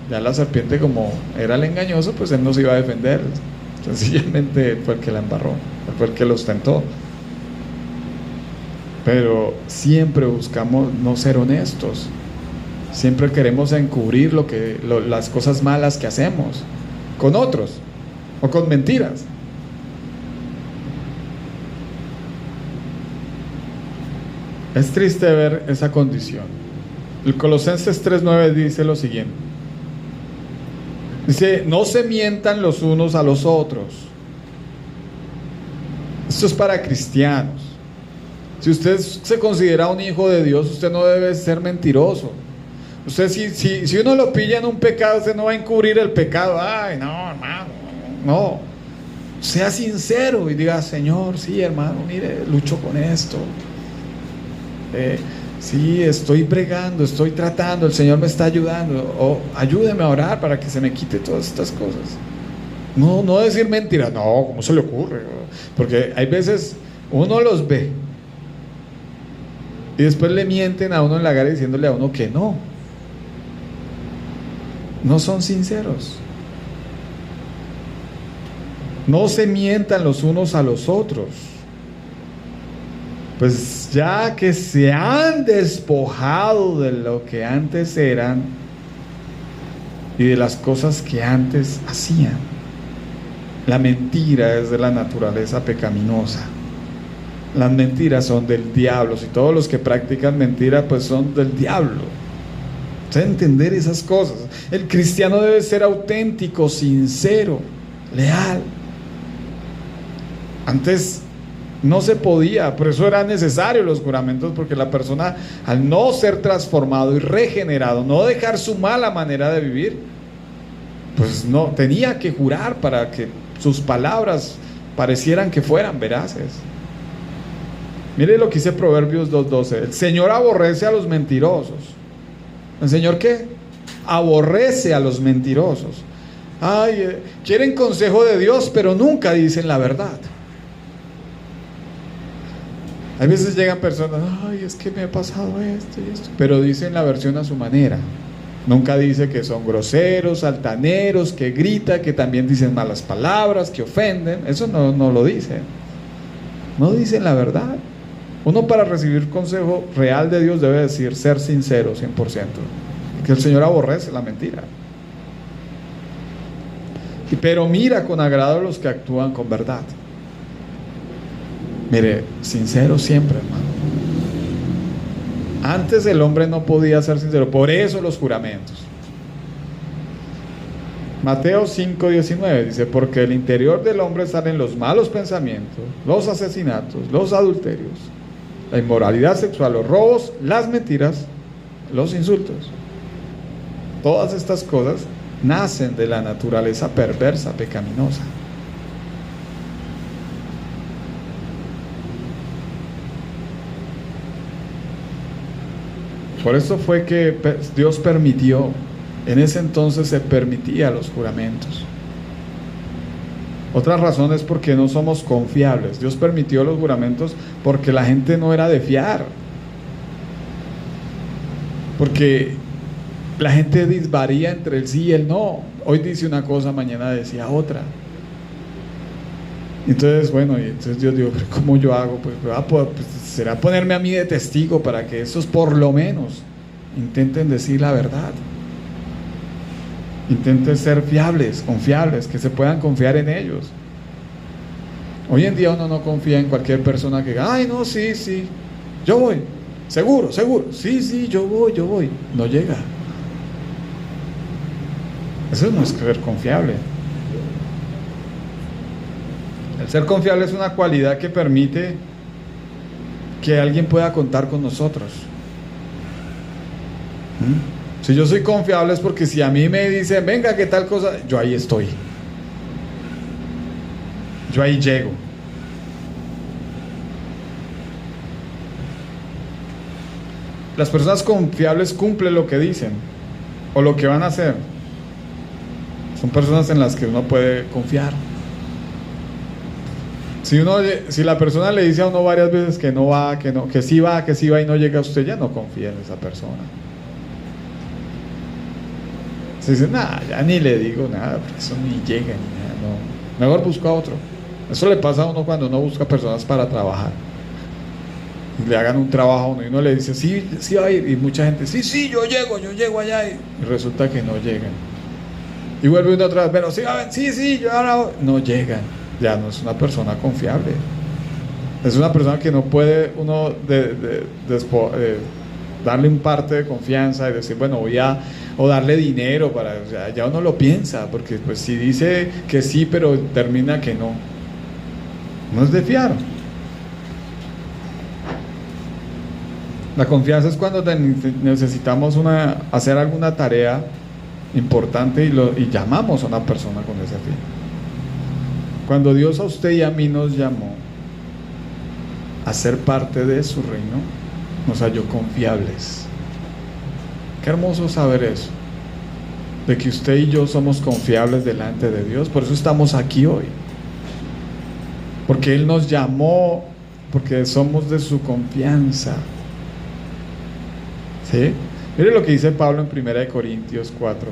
Ya la serpiente, como era el engañoso, pues él no se iba a defender. Sencillamente fue el que la embarró, fue el que los tentó. Pero siempre buscamos no ser honestos. Siempre queremos encubrir las cosas malas que hacemos con otros o con mentiras. Es triste ver esa condición. El Colosenses 3:9 dice lo siguiente: Dice, no se mientan los unos a los otros. Esto es para cristianos. Si usted se considera un hijo de Dios, usted no debe ser mentiroso. Usted, si uno lo pilla en un pecado, usted no va a encubrir el pecado. Ay, no, hermano, no. Sea sincero y diga, Señor, sí, hermano, mire, lucho con esto. Sí, estoy bregando, estoy tratando, el Señor me está ayudando. O ayúdeme a orar para que se me quite todas estas cosas. No decir mentiras. No, ¿cómo se le ocurre? Porque hay veces uno los ve y después le mienten a uno en la cara diciéndole a uno que no son sinceros. No se mientan los unos a los otros, pues ya que se han despojado de lo que antes eran y de las cosas que antes hacían. La mentira es de la naturaleza pecaminosa. Las mentiras son del diablo. Y todos los que practican mentira pues son del diablo. Debe entender esas cosas. El cristiano debe ser auténtico, sincero, leal. Antes no se podía, por eso eran necesarios los juramentos, porque la persona, al no ser transformado y regenerado, no dejar su mala manera de vivir, pues no, tenía que jurar para que sus palabras parecieran que fueran veraces. Mire lo que dice Proverbios 2:12: el Señor aborrece a los mentirosos. ¿El Señor qué? Aborrece a los mentirosos. Ay, quieren consejo de Dios, pero nunca dicen la verdad. A veces llegan personas, ay, es que me ha pasado esto y esto, pero dicen la versión a su manera. Nunca dice que son groseros, altaneros, que gritan, que también dicen malas palabras, que ofenden. Eso no lo dicen. No dicen la verdad. Uno, para recibir consejo real de Dios, debe decir, ser sincero 100%. Que el Señor aborrece la mentira. Pero mira con agrado a los que actúan con verdad. Mire, sincero siempre, hermano. Antes el hombre no podía ser sincero, por eso los juramentos. Mateo 5:19 dice: porque del interior del hombre salen los malos pensamientos, los asesinatos, los adulterios, la inmoralidad sexual, los robos, las mentiras, los insultos. Todas estas cosas nacen de la naturaleza perversa, pecaminosa. Por eso fue que Dios permitió, en ese entonces se permitía los juramentos. Otra razón es porque no somos confiables. Dios permitió los juramentos porque la gente no era de fiar. Porque la gente disvaría entre el sí y el no. Hoy dice una cosa, mañana decía otra. Entonces, bueno, y entonces Dios dijo, ¿cómo yo hago? Pues será ponerme a mí de testigo para que esos por lo menos intenten decir la verdad. Intenten ser fiables, confiables, que se puedan confiar en ellos. Hoy en día uno no confía en cualquier persona que diga, ay, no, sí, yo voy, seguro, sí, yo voy. No llega. Eso no es ser confiable. El ser confiable es una cualidad que permite que alguien pueda contar con nosotros. Si yo soy confiable es porque si a mí me dicen, venga, ¿qué tal cosa? Yo ahí estoy. Yo ahí llego. Las personas confiables cumplen lo que dicen o lo que van a hacer. Son personas en las que uno puede confiar. Si la persona le dice a uno varias veces que no va, que sí va y no llega, usted ya no confía en esa persona. Se dice, nada, ya ni le digo nada, porque eso ni llega ni nada, no. Mejor busco a otro. Eso le pasa a uno cuando uno busca personas para trabajar. Y le hagan un trabajo a uno y uno le dice, sí va a ir, y mucha gente, sí, yo llego allá, y resulta que no llegan. Y vuelve uno otra vez, pero sí, yo ahora voy. No llegan. Ya no es una persona confiable. Es una persona que no puede uno darle un parte de confianza y decir, bueno, o darle dinero para, o sea, ya uno lo piensa, porque pues si dice que sí, pero termina que no es de fiar. La confianza es cuando necesitamos hacer alguna tarea importante y llamamos a una persona con ese fin. Cuando Dios a usted y a mí nos llamó a ser parte de su reino, nos halló confiables. Qué hermoso saber eso, de que usted y yo somos confiables delante de Dios. Por eso estamos aquí hoy, porque Él nos llamó, porque somos de su confianza. ¿Sí? Mire lo que dice Pablo en 1 Corintios 4.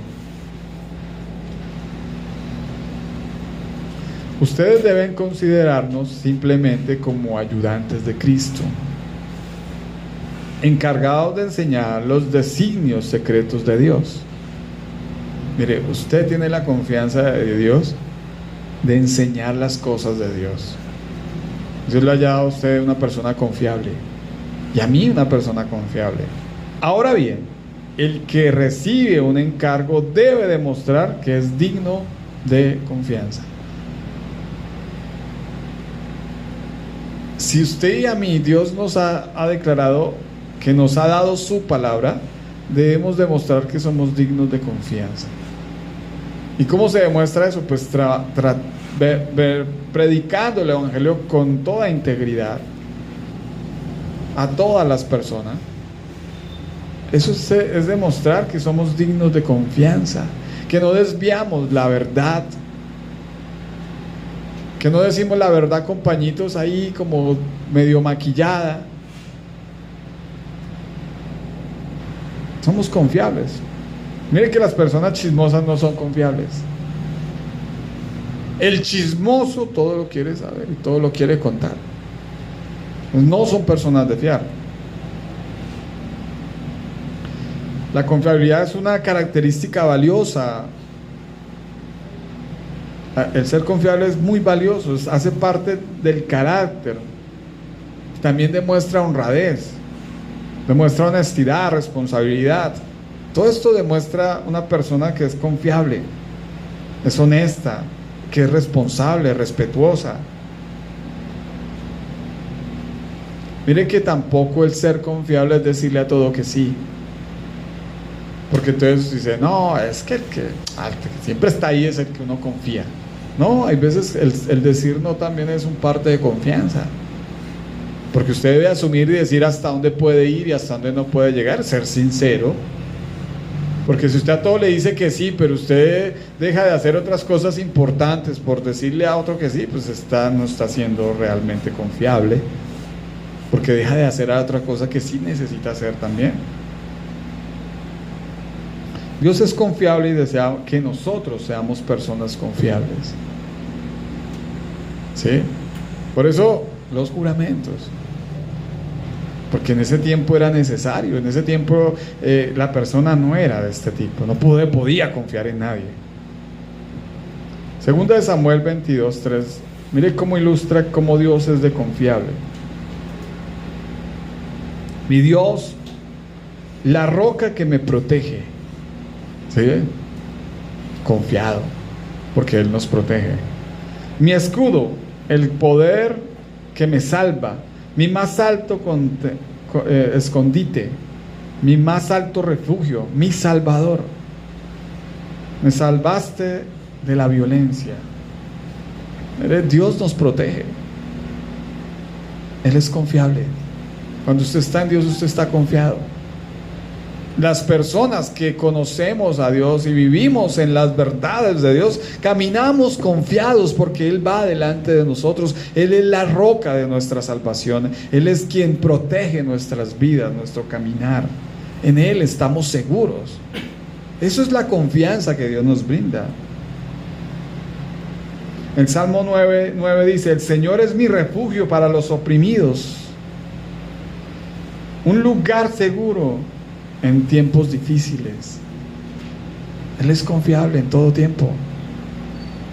Ustedes deben considerarnos simplemente como ayudantes de Cristo, encargados de enseñar los designios secretos de Dios. Mire, usted tiene la confianza de Dios de enseñar las cosas de Dios. Dios le ha llamado a usted una persona confiable, y a mí una persona confiable. Ahora bien, el que recibe un encargo debe demostrar que es digno de confianza. Si usted y a mí Dios nos ha declarado que nos ha dado su palabra, debemos demostrar que somos dignos de confianza. ¿Y cómo se demuestra eso? Pues predicando el evangelio con toda integridad a todas las personas. Eso es demostrar que somos dignos de confianza, que no desviamos la verdad, que no decimos la verdad con pañitos ahí como medio maquillada. Somos confiables. Mire que las personas chismosas no son confiables. El chismoso todo lo quiere saber y todo lo quiere contar. No son personas de fiar. La confiabilidad es una característica valiosa. El ser confiable es muy valioso, hace parte del carácter. También demuestra honradez, demuestra honestidad, responsabilidad. Todo esto demuestra una persona que es confiable, es honesta, que es responsable, respetuosa. Mire que tampoco el ser confiable es decirle a todo que sí. Porque entonces dice, no, es que el que siempre está ahí es el que uno confía. No, hay veces el decir no también es un parte de confianza. Porque usted debe asumir y decir hasta dónde puede ir y hasta dónde no puede llegar, ser sincero. Porque si usted a todo le dice que sí, pero usted deja de hacer otras cosas importantes por decirle a otro que sí, pues no está siendo realmente confiable. Porque deja de hacer otra cosa que sí necesita hacer también. Dios es confiable y desea que nosotros seamos personas confiables. ¿Sí? Por eso los juramentos. Porque en ese tiempo era necesario. En ese tiempo la persona no era de este tipo. No podía confiar en nadie. Segunda de Samuel 22:3. Mire cómo ilustra cómo Dios es de confiable. Mi Dios, la roca que me protege. ¿Sí? Confiado, porque Él nos protege. Mi escudo, el poder que me salva, mi más alto escondite, mi más alto refugio, mi salvador. Me salvaste de la violencia. Dios nos protege. Él es confiable. Cuando usted está en Dios, usted está confiado. Las personas que conocemos a Dios y vivimos en las verdades de Dios, caminamos confiados porque Él va delante de nosotros. Él es la roca de nuestra salvación. Él es quien protege nuestras vidas, nuestro caminar. En Él estamos seguros. Eso es la confianza que Dios nos brinda. El Salmo 9 dice: el Señor es mi refugio para los oprimidos, un lugar seguro en tiempos difíciles. Él es confiable en todo tiempo.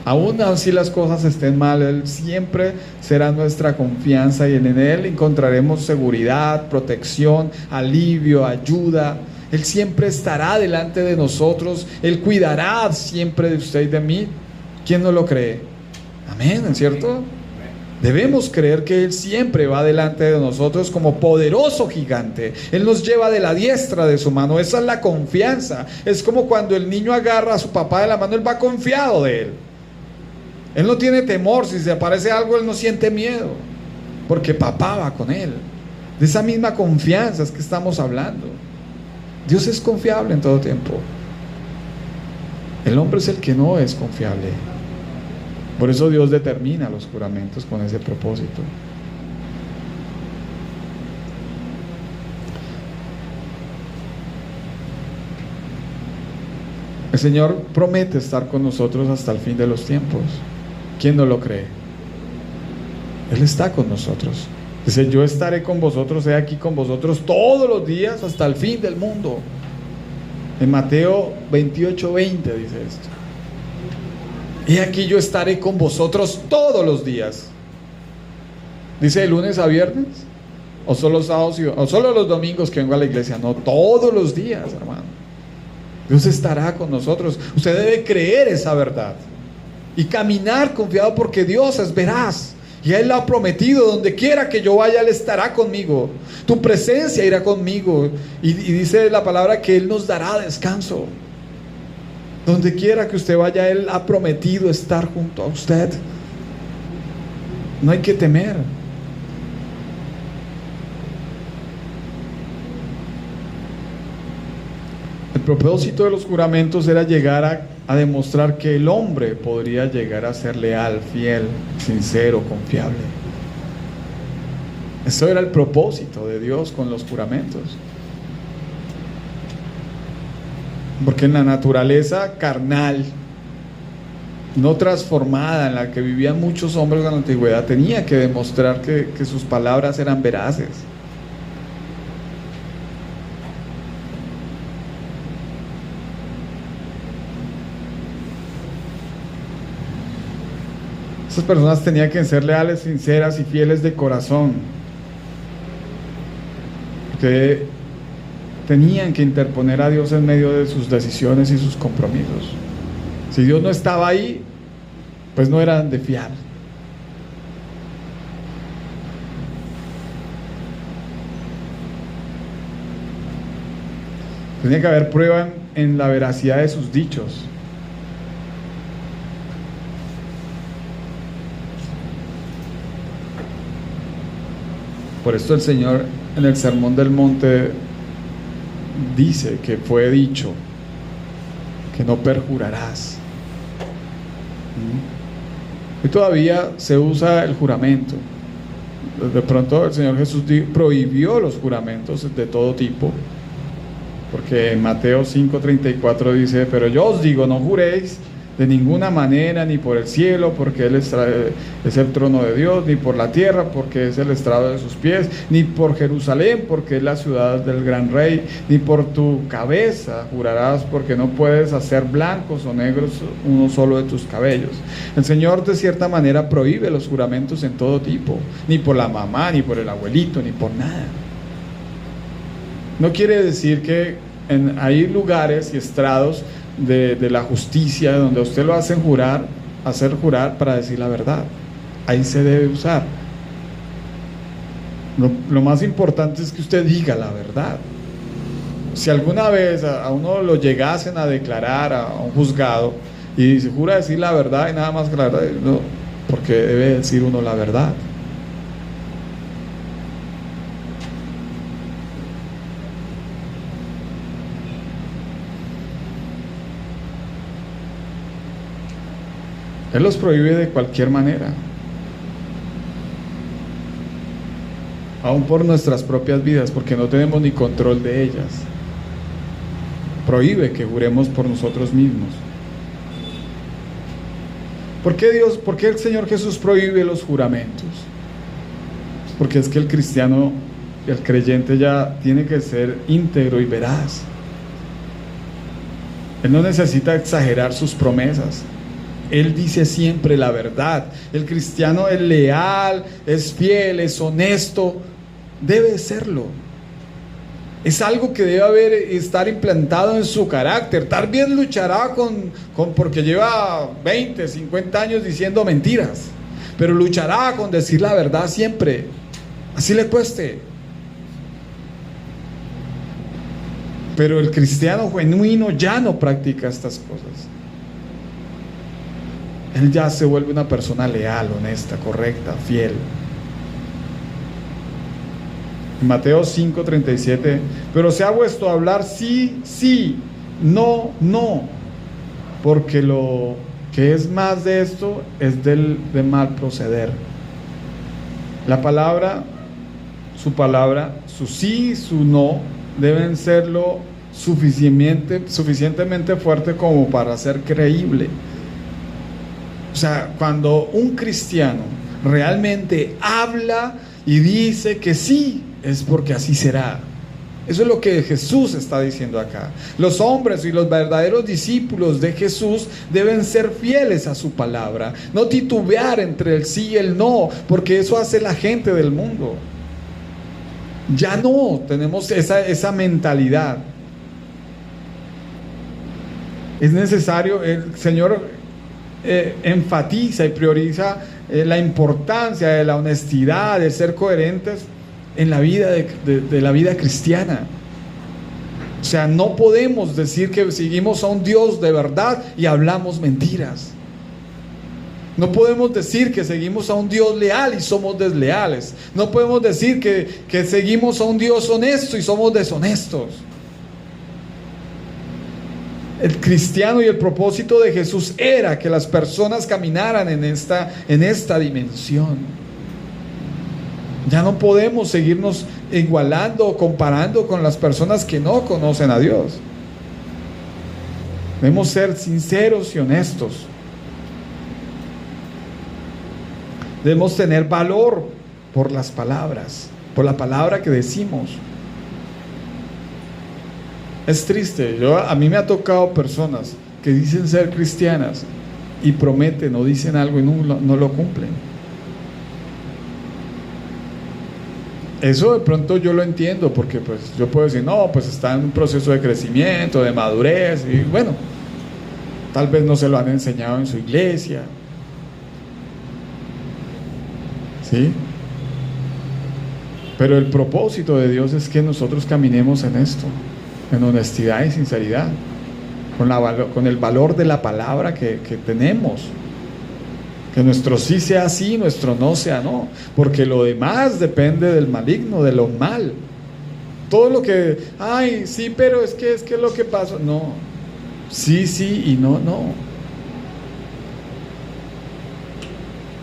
Aún así las cosas estén mal, Él siempre será nuestra confianza y en Él encontraremos seguridad, protección, alivio, ayuda. Él siempre estará delante de nosotros, Él cuidará siempre de usted y de mí. ¿Quién no lo cree? Amén, ¿es cierto? Debemos creer que Él siempre va delante de nosotros como poderoso gigante. Él nos lleva de la diestra de su mano. Esa es la confianza. Es como cuando el niño agarra a su papá de la mano, él va confiado de él. Él no tiene temor. Si se aparece algo, él no siente miedo, porque papá va con él. De esa misma confianza es que estamos hablando. Dios es confiable en todo tiempo. El hombre es el que no es confiable. Por eso Dios determina los juramentos con ese propósito. El Señor promete estar con nosotros hasta el fin de los tiempos. ¿Quién no lo cree? Él está con nosotros. Dice: yo estaré con vosotros, he aquí con vosotros todos los días hasta el fin del mundo. En Mateo 28:20 dice esto. Y aquí yo estaré con vosotros todos los días. Dice de lunes a viernes, o solo sábados o solo los domingos que vengo a la iglesia. No, todos los días, hermano. Dios estará con nosotros. Usted debe creer esa verdad y caminar confiado, porque Dios es veraz y Él lo ha prometido. Donde quiera que yo vaya, Él estará conmigo. Tu presencia irá conmigo. Y dice la palabra que Él nos dará descanso. Donde quiera que usted vaya, Él ha prometido estar junto a usted. No hay que temer. El propósito de los juramentos era llegar a demostrar que el hombre podría llegar a ser leal, fiel, sincero, confiable. Eso era el propósito de Dios con los juramentos. Porque en la naturaleza carnal, no transformada, en la que vivían muchos hombres de la antigüedad, tenía que demostrar que sus palabras eran veraces. Esas personas tenían que ser leales, sinceras y fieles de corazón, porque tenían que interponer a Dios en medio de sus decisiones y sus compromisos. Si Dios no estaba ahí, pues no eran de fiar. Tenía que haber prueba en la veracidad de sus dichos. Por esto el Señor en el Sermón del Monte dice que fue dicho que no perjurarás. Y todavía se usa el juramento. De pronto el Señor Jesús prohibió los juramentos de todo tipo, porque en Mateo 5:34 dice: pero yo os digo, no juréis de ninguna manera, ni por el cielo, porque Él es el trono de Dios, ni por la tierra, porque es el estrado de sus pies, ni por Jerusalén, porque es la ciudad del gran rey, ni por tu cabeza jurarás, porque no puedes hacer blancos o negros uno solo de tus cabellos. El Señor de cierta manera prohíbe los juramentos en todo tipo, ni por la mamá, ni por el abuelito, ni por nada. No quiere decir que hay lugares y estrados de la justicia donde a usted lo hacer jurar para decir la verdad. Ahí se debe usar. Lo más importante es que usted diga la verdad. Si alguna vez a uno lo llegasen a declarar a un juzgado y se jura decir la verdad y nada más que la verdad, no, porque debe decir uno la verdad. Él los prohíbe de cualquier manera, aún por nuestras propias vidas, porque no tenemos ni control de ellas. Prohíbe que juremos por nosotros mismos. ¿Por qué el Señor Jesús prohíbe los juramentos? Porque es que el cristiano, el creyente, ya tiene que ser íntegro y veraz. Él no necesita exagerar sus promesas. Él dice siempre la verdad. El cristiano es leal, es fiel, es honesto. Debe serlo. Es algo que debe estar implantado en su carácter. Tal vez luchará porque lleva 20, 50 años diciendo mentiras, pero luchará con decir la verdad siempre, así le cueste. Pero el cristiano genuino ya no practica estas cosas. Él ya se vuelve una persona leal, honesta, correcta, fiel. Mateo 5:37, pero se ha vuelto a hablar sí, sí, no, no, porque lo que es más de esto es de mal proceder. La palabra, su sí, su no, deben serlo suficientemente fuerte como para ser creíble. O sea, cuando un cristiano realmente habla y dice que sí, es porque así será. Eso es lo que Jesús está diciendo acá. Los hombres y los verdaderos discípulos de Jesús deben ser fieles a su palabra, no titubear entre el sí y el no, porque eso hace la gente del mundo. Ya no tenemos esa mentalidad. Es necesario, el Señor enfatiza y prioriza la importancia de la honestidad, de ser coherentes en la vida de la vida cristiana. O sea, no podemos decir que seguimos a un Dios de verdad y hablamos mentiras. No podemos decir que seguimos a un Dios leal y somos desleales. No podemos decir que seguimos a un Dios honesto y somos deshonestos. El cristiano y el propósito de Jesús era que las personas caminaran en esta dimensión. Ya no podemos seguirnos igualando o comparando con las personas que no conocen a Dios. Debemos ser sinceros y honestos. Debemos tener valor por las palabras, por la palabra que decimos. Es triste, a mí me ha tocado personas que dicen ser cristianas y prometen o dicen algo y no lo cumplen. Eso de pronto yo lo entiendo, porque pues yo puedo decir, no, pues está en un proceso de crecimiento, de madurez, y bueno, tal vez no se lo han enseñado en su iglesia, ¿sí? Pero el propósito de Dios es que nosotros caminemos en esto, en honestidad y sinceridad, con el valor de la palabra que tenemos. Que nuestro sí sea sí, nuestro no sea no, porque lo demás depende del maligno, de lo mal. Todo lo que, ay, sí, pero es que lo que pasó, no, sí, sí y no, no.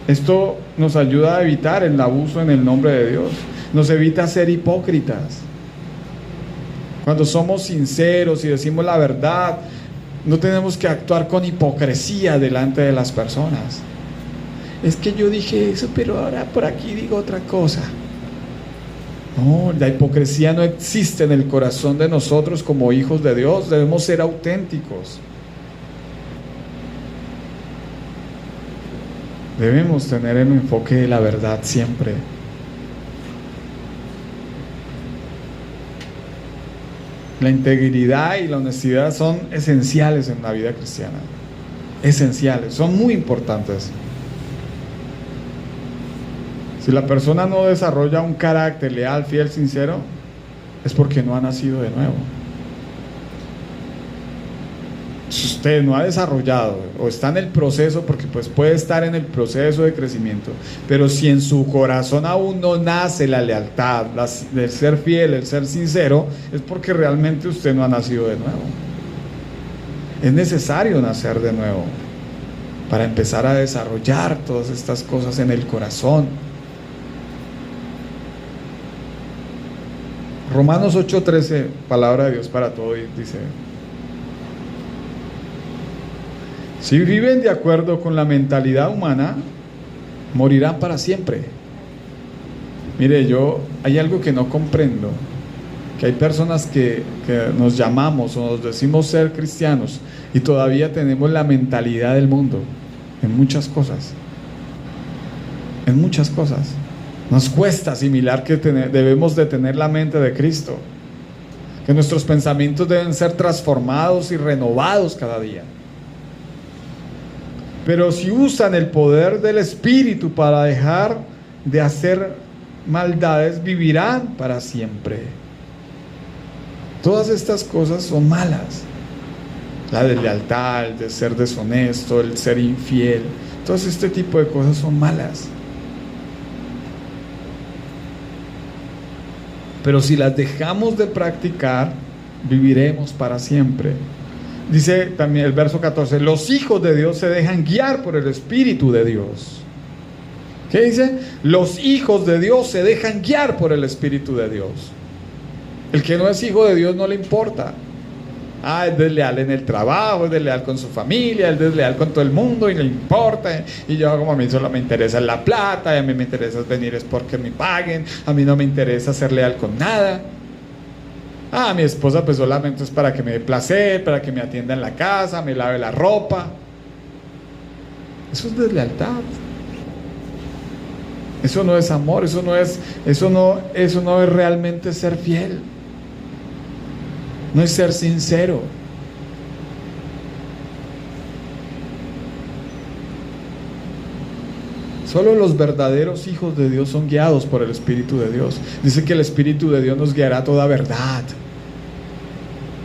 Esto nos ayuda a evitar el abuso en el nombre de Dios, nos evita ser hipócritas. Cuando somos sinceros y decimos la verdad, no tenemos que actuar con hipocresía delante de las personas. Es que yo dije eso, pero ahora por aquí digo otra cosa. No, la hipocresía no existe en el corazón de nosotros como hijos de Dios. Debemos ser auténticos. Debemos tener el enfoque de la verdad siempre. La integridad y la honestidad son esenciales en la vida cristiana. Esenciales, son muy importantes. Si la persona no desarrolla un carácter leal, fiel, sincero, es porque no ha nacido de nuevo. Si usted no ha desarrollado o está en el proceso, porque pues puede estar en el proceso de crecimiento, pero si en su corazón aún no nace la lealtad, el ser fiel, el ser sincero, es porque realmente usted no ha nacido de nuevo. Es necesario nacer de nuevo para empezar a desarrollar todas estas cosas en el corazón. Romanos 8:13, palabra de Dios para todo, dice: si viven de acuerdo con la mentalidad humana, morirán para siempre. Mire, hay algo que no comprendo, que hay personas que nos llamamos o nos decimos ser cristianos y todavía tenemos la mentalidad del mundo. en muchas cosas. En muchas cosas. Nos cuesta asimilar que debemos de tener la mente de Cristo, que nuestros pensamientos deben ser transformados y renovados cada día. Pero si usan el poder del Espíritu para dejar de hacer maldades, vivirán para siempre. Todas estas cosas son malas. La deslealtad, el de ser deshonesto, el ser infiel, todo este tipo de cosas son malas. Pero si las dejamos de practicar, viviremos para siempre. Dice también el verso 14, los hijos de Dios se dejan guiar por el Espíritu de Dios. ¿Qué dice? Los hijos de Dios se dejan guiar por el Espíritu de Dios. El que no es hijo de Dios no le importa. Es desleal en el trabajo, es desleal con su familia, es desleal con todo el mundo y le importa. Y yo, como a mí solo me interesa la plata, y a mí me interesa venir es porque me paguen, a mí no me interesa ser leal con nada. Mi esposa pues solamente es para que me dé placer, para que me atienda en la casa, me lave la ropa. Eso es deslealtad. Eso no es amor, eso no es realmente ser fiel. No es ser sincero. Solo los verdaderos hijos de Dios son guiados por el Espíritu de Dios. Dice que el Espíritu de Dios nos guiará a toda verdad.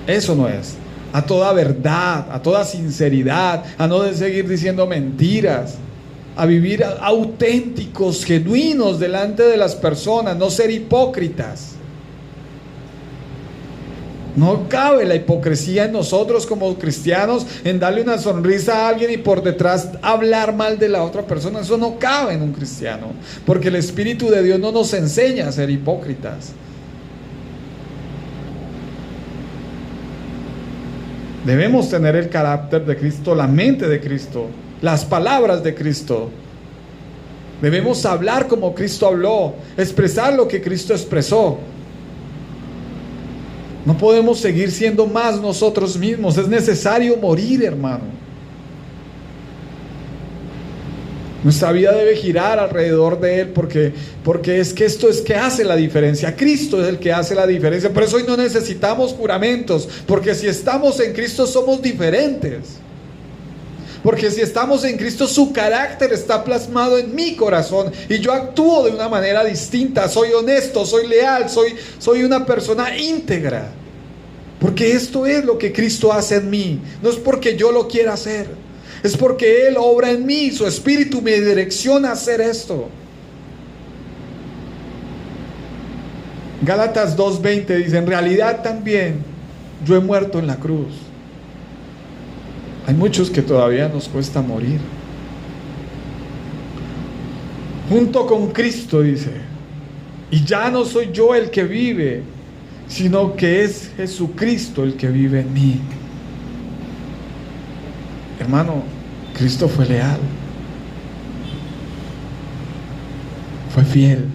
Eso no es. A toda verdad, a toda sinceridad, a no de seguir diciendo mentiras, a vivir auténticos, genuinos delante de las personas, no ser hipócritas. No cabe la hipocresía en nosotros como cristianos, en darle una sonrisa a alguien y por detrás hablar mal de la otra persona. Eso no cabe en un cristiano, porque el Espíritu de Dios no nos enseña a ser hipócritas. Debemos tener el carácter de Cristo, la mente de Cristo, las palabras de Cristo. Debemos hablar como Cristo habló, expresar lo que Cristo expresó. No podemos seguir siendo más nosotros mismos. Es necesario morir, hermano. Nuestra vida debe girar alrededor de Él, porque es que esto es que hace la diferencia. Cristo es el que hace la diferencia. Por eso hoy no necesitamos juramentos, porque si estamos en Cristo somos diferentes. Porque si estamos en Cristo, su carácter está plasmado en mi corazón y yo actúo de una manera distinta. Soy honesto, soy leal, soy una persona íntegra. Porque esto es lo que Cristo hace en mí. No es porque yo lo quiera hacer, es porque Él obra en mí, su Espíritu me direcciona a hacer esto. Gálatas 2:20 dice: en realidad también yo he muerto en la cruz. Hay muchos que todavía nos cuesta morir. Junto con Cristo, dice. Y ya no soy yo el que vive, sino que es Jesucristo el que vive en mí. Hermano, Cristo fue leal. Fue fiel.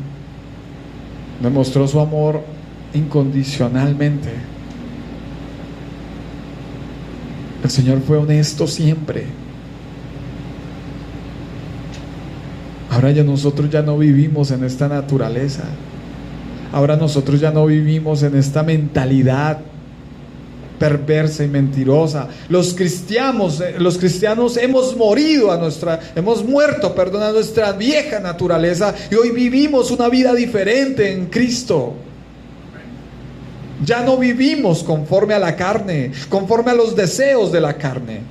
Demostró su amor incondicionalmente. El Señor fue honesto siempre. Ahora nosotros ya no vivimos en esta naturaleza. Ahora nosotros ya no vivimos en esta mentalidad perversa y mentirosa. Los cristianos hemos muerto a nuestra vieja naturaleza y hoy vivimos una vida diferente en Cristo. Ya no vivimos conforme a la carne, conforme a los deseos de la carne.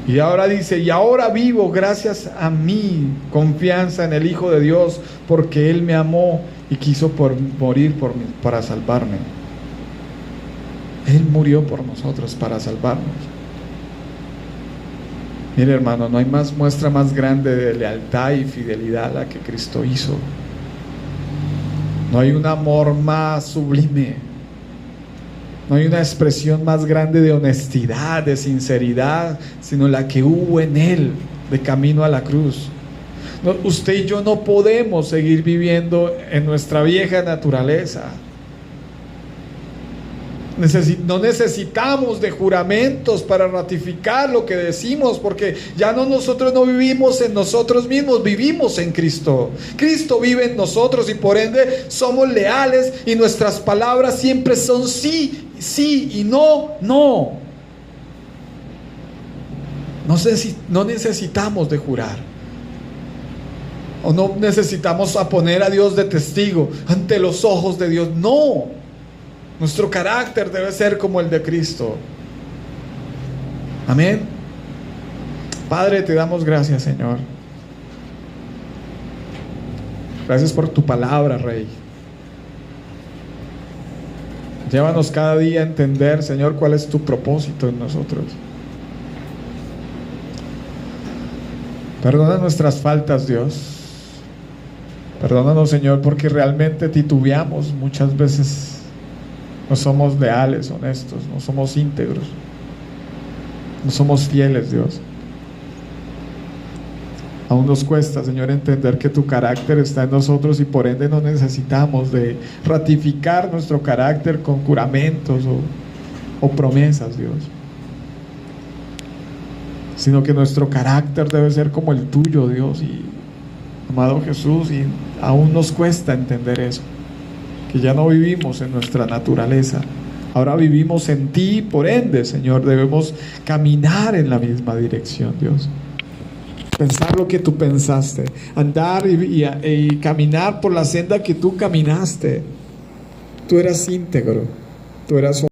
Y ahora dice: y ahora vivo gracias a mi confianza en el Hijo de Dios, porque Él me amó y quiso morir para salvarme. Él murió por nosotros para salvarnos. Mire, hermano, no hay muestra más grande de lealtad y fidelidad a la que Cristo hizo. No hay un amor más sublime. No hay una expresión más grande de honestidad, de sinceridad, sino la que hubo en Él de camino a la cruz. Usted y yo no podemos seguir viviendo en nuestra vieja naturaleza. No necesitamos de juramentos para ratificar lo que decimos, porque ya nosotros no vivimos en nosotros mismos, vivimos en Cristo. Cristo vive en nosotros y por ende somos leales y nuestras palabras siempre son sí, sí y no, no. No necesitamos de jurar. O no necesitamos a poner a Dios de testigo ante los ojos de Dios. No. Nuestro carácter debe ser como el de Cristo. Amén. Padre, te damos gracias, Señor. Gracias por tu palabra, Rey. Llévanos cada día a entender, Señor, cuál es tu propósito en nosotros. Perdona nuestras faltas, Dios. Perdónanos, Señor, porque realmente titubeamos muchas veces. No somos leales, honestos, no somos íntegros, no somos fieles, Dios. Aún nos cuesta, Señor, entender que tu carácter está en nosotros y por ende no necesitamos de ratificar nuestro carácter con juramentos o promesas, Dios. Sino que nuestro carácter debe ser como el tuyo, Dios, y amado Jesús, y aún nos cuesta entender eso. Que ya no vivimos en nuestra naturaleza, ahora vivimos en ti, por ende, Señor, debemos caminar en la misma dirección, Dios. Pensar lo que tú pensaste, andar y caminar por la senda que tú caminaste. Tú eras íntegro, tú eras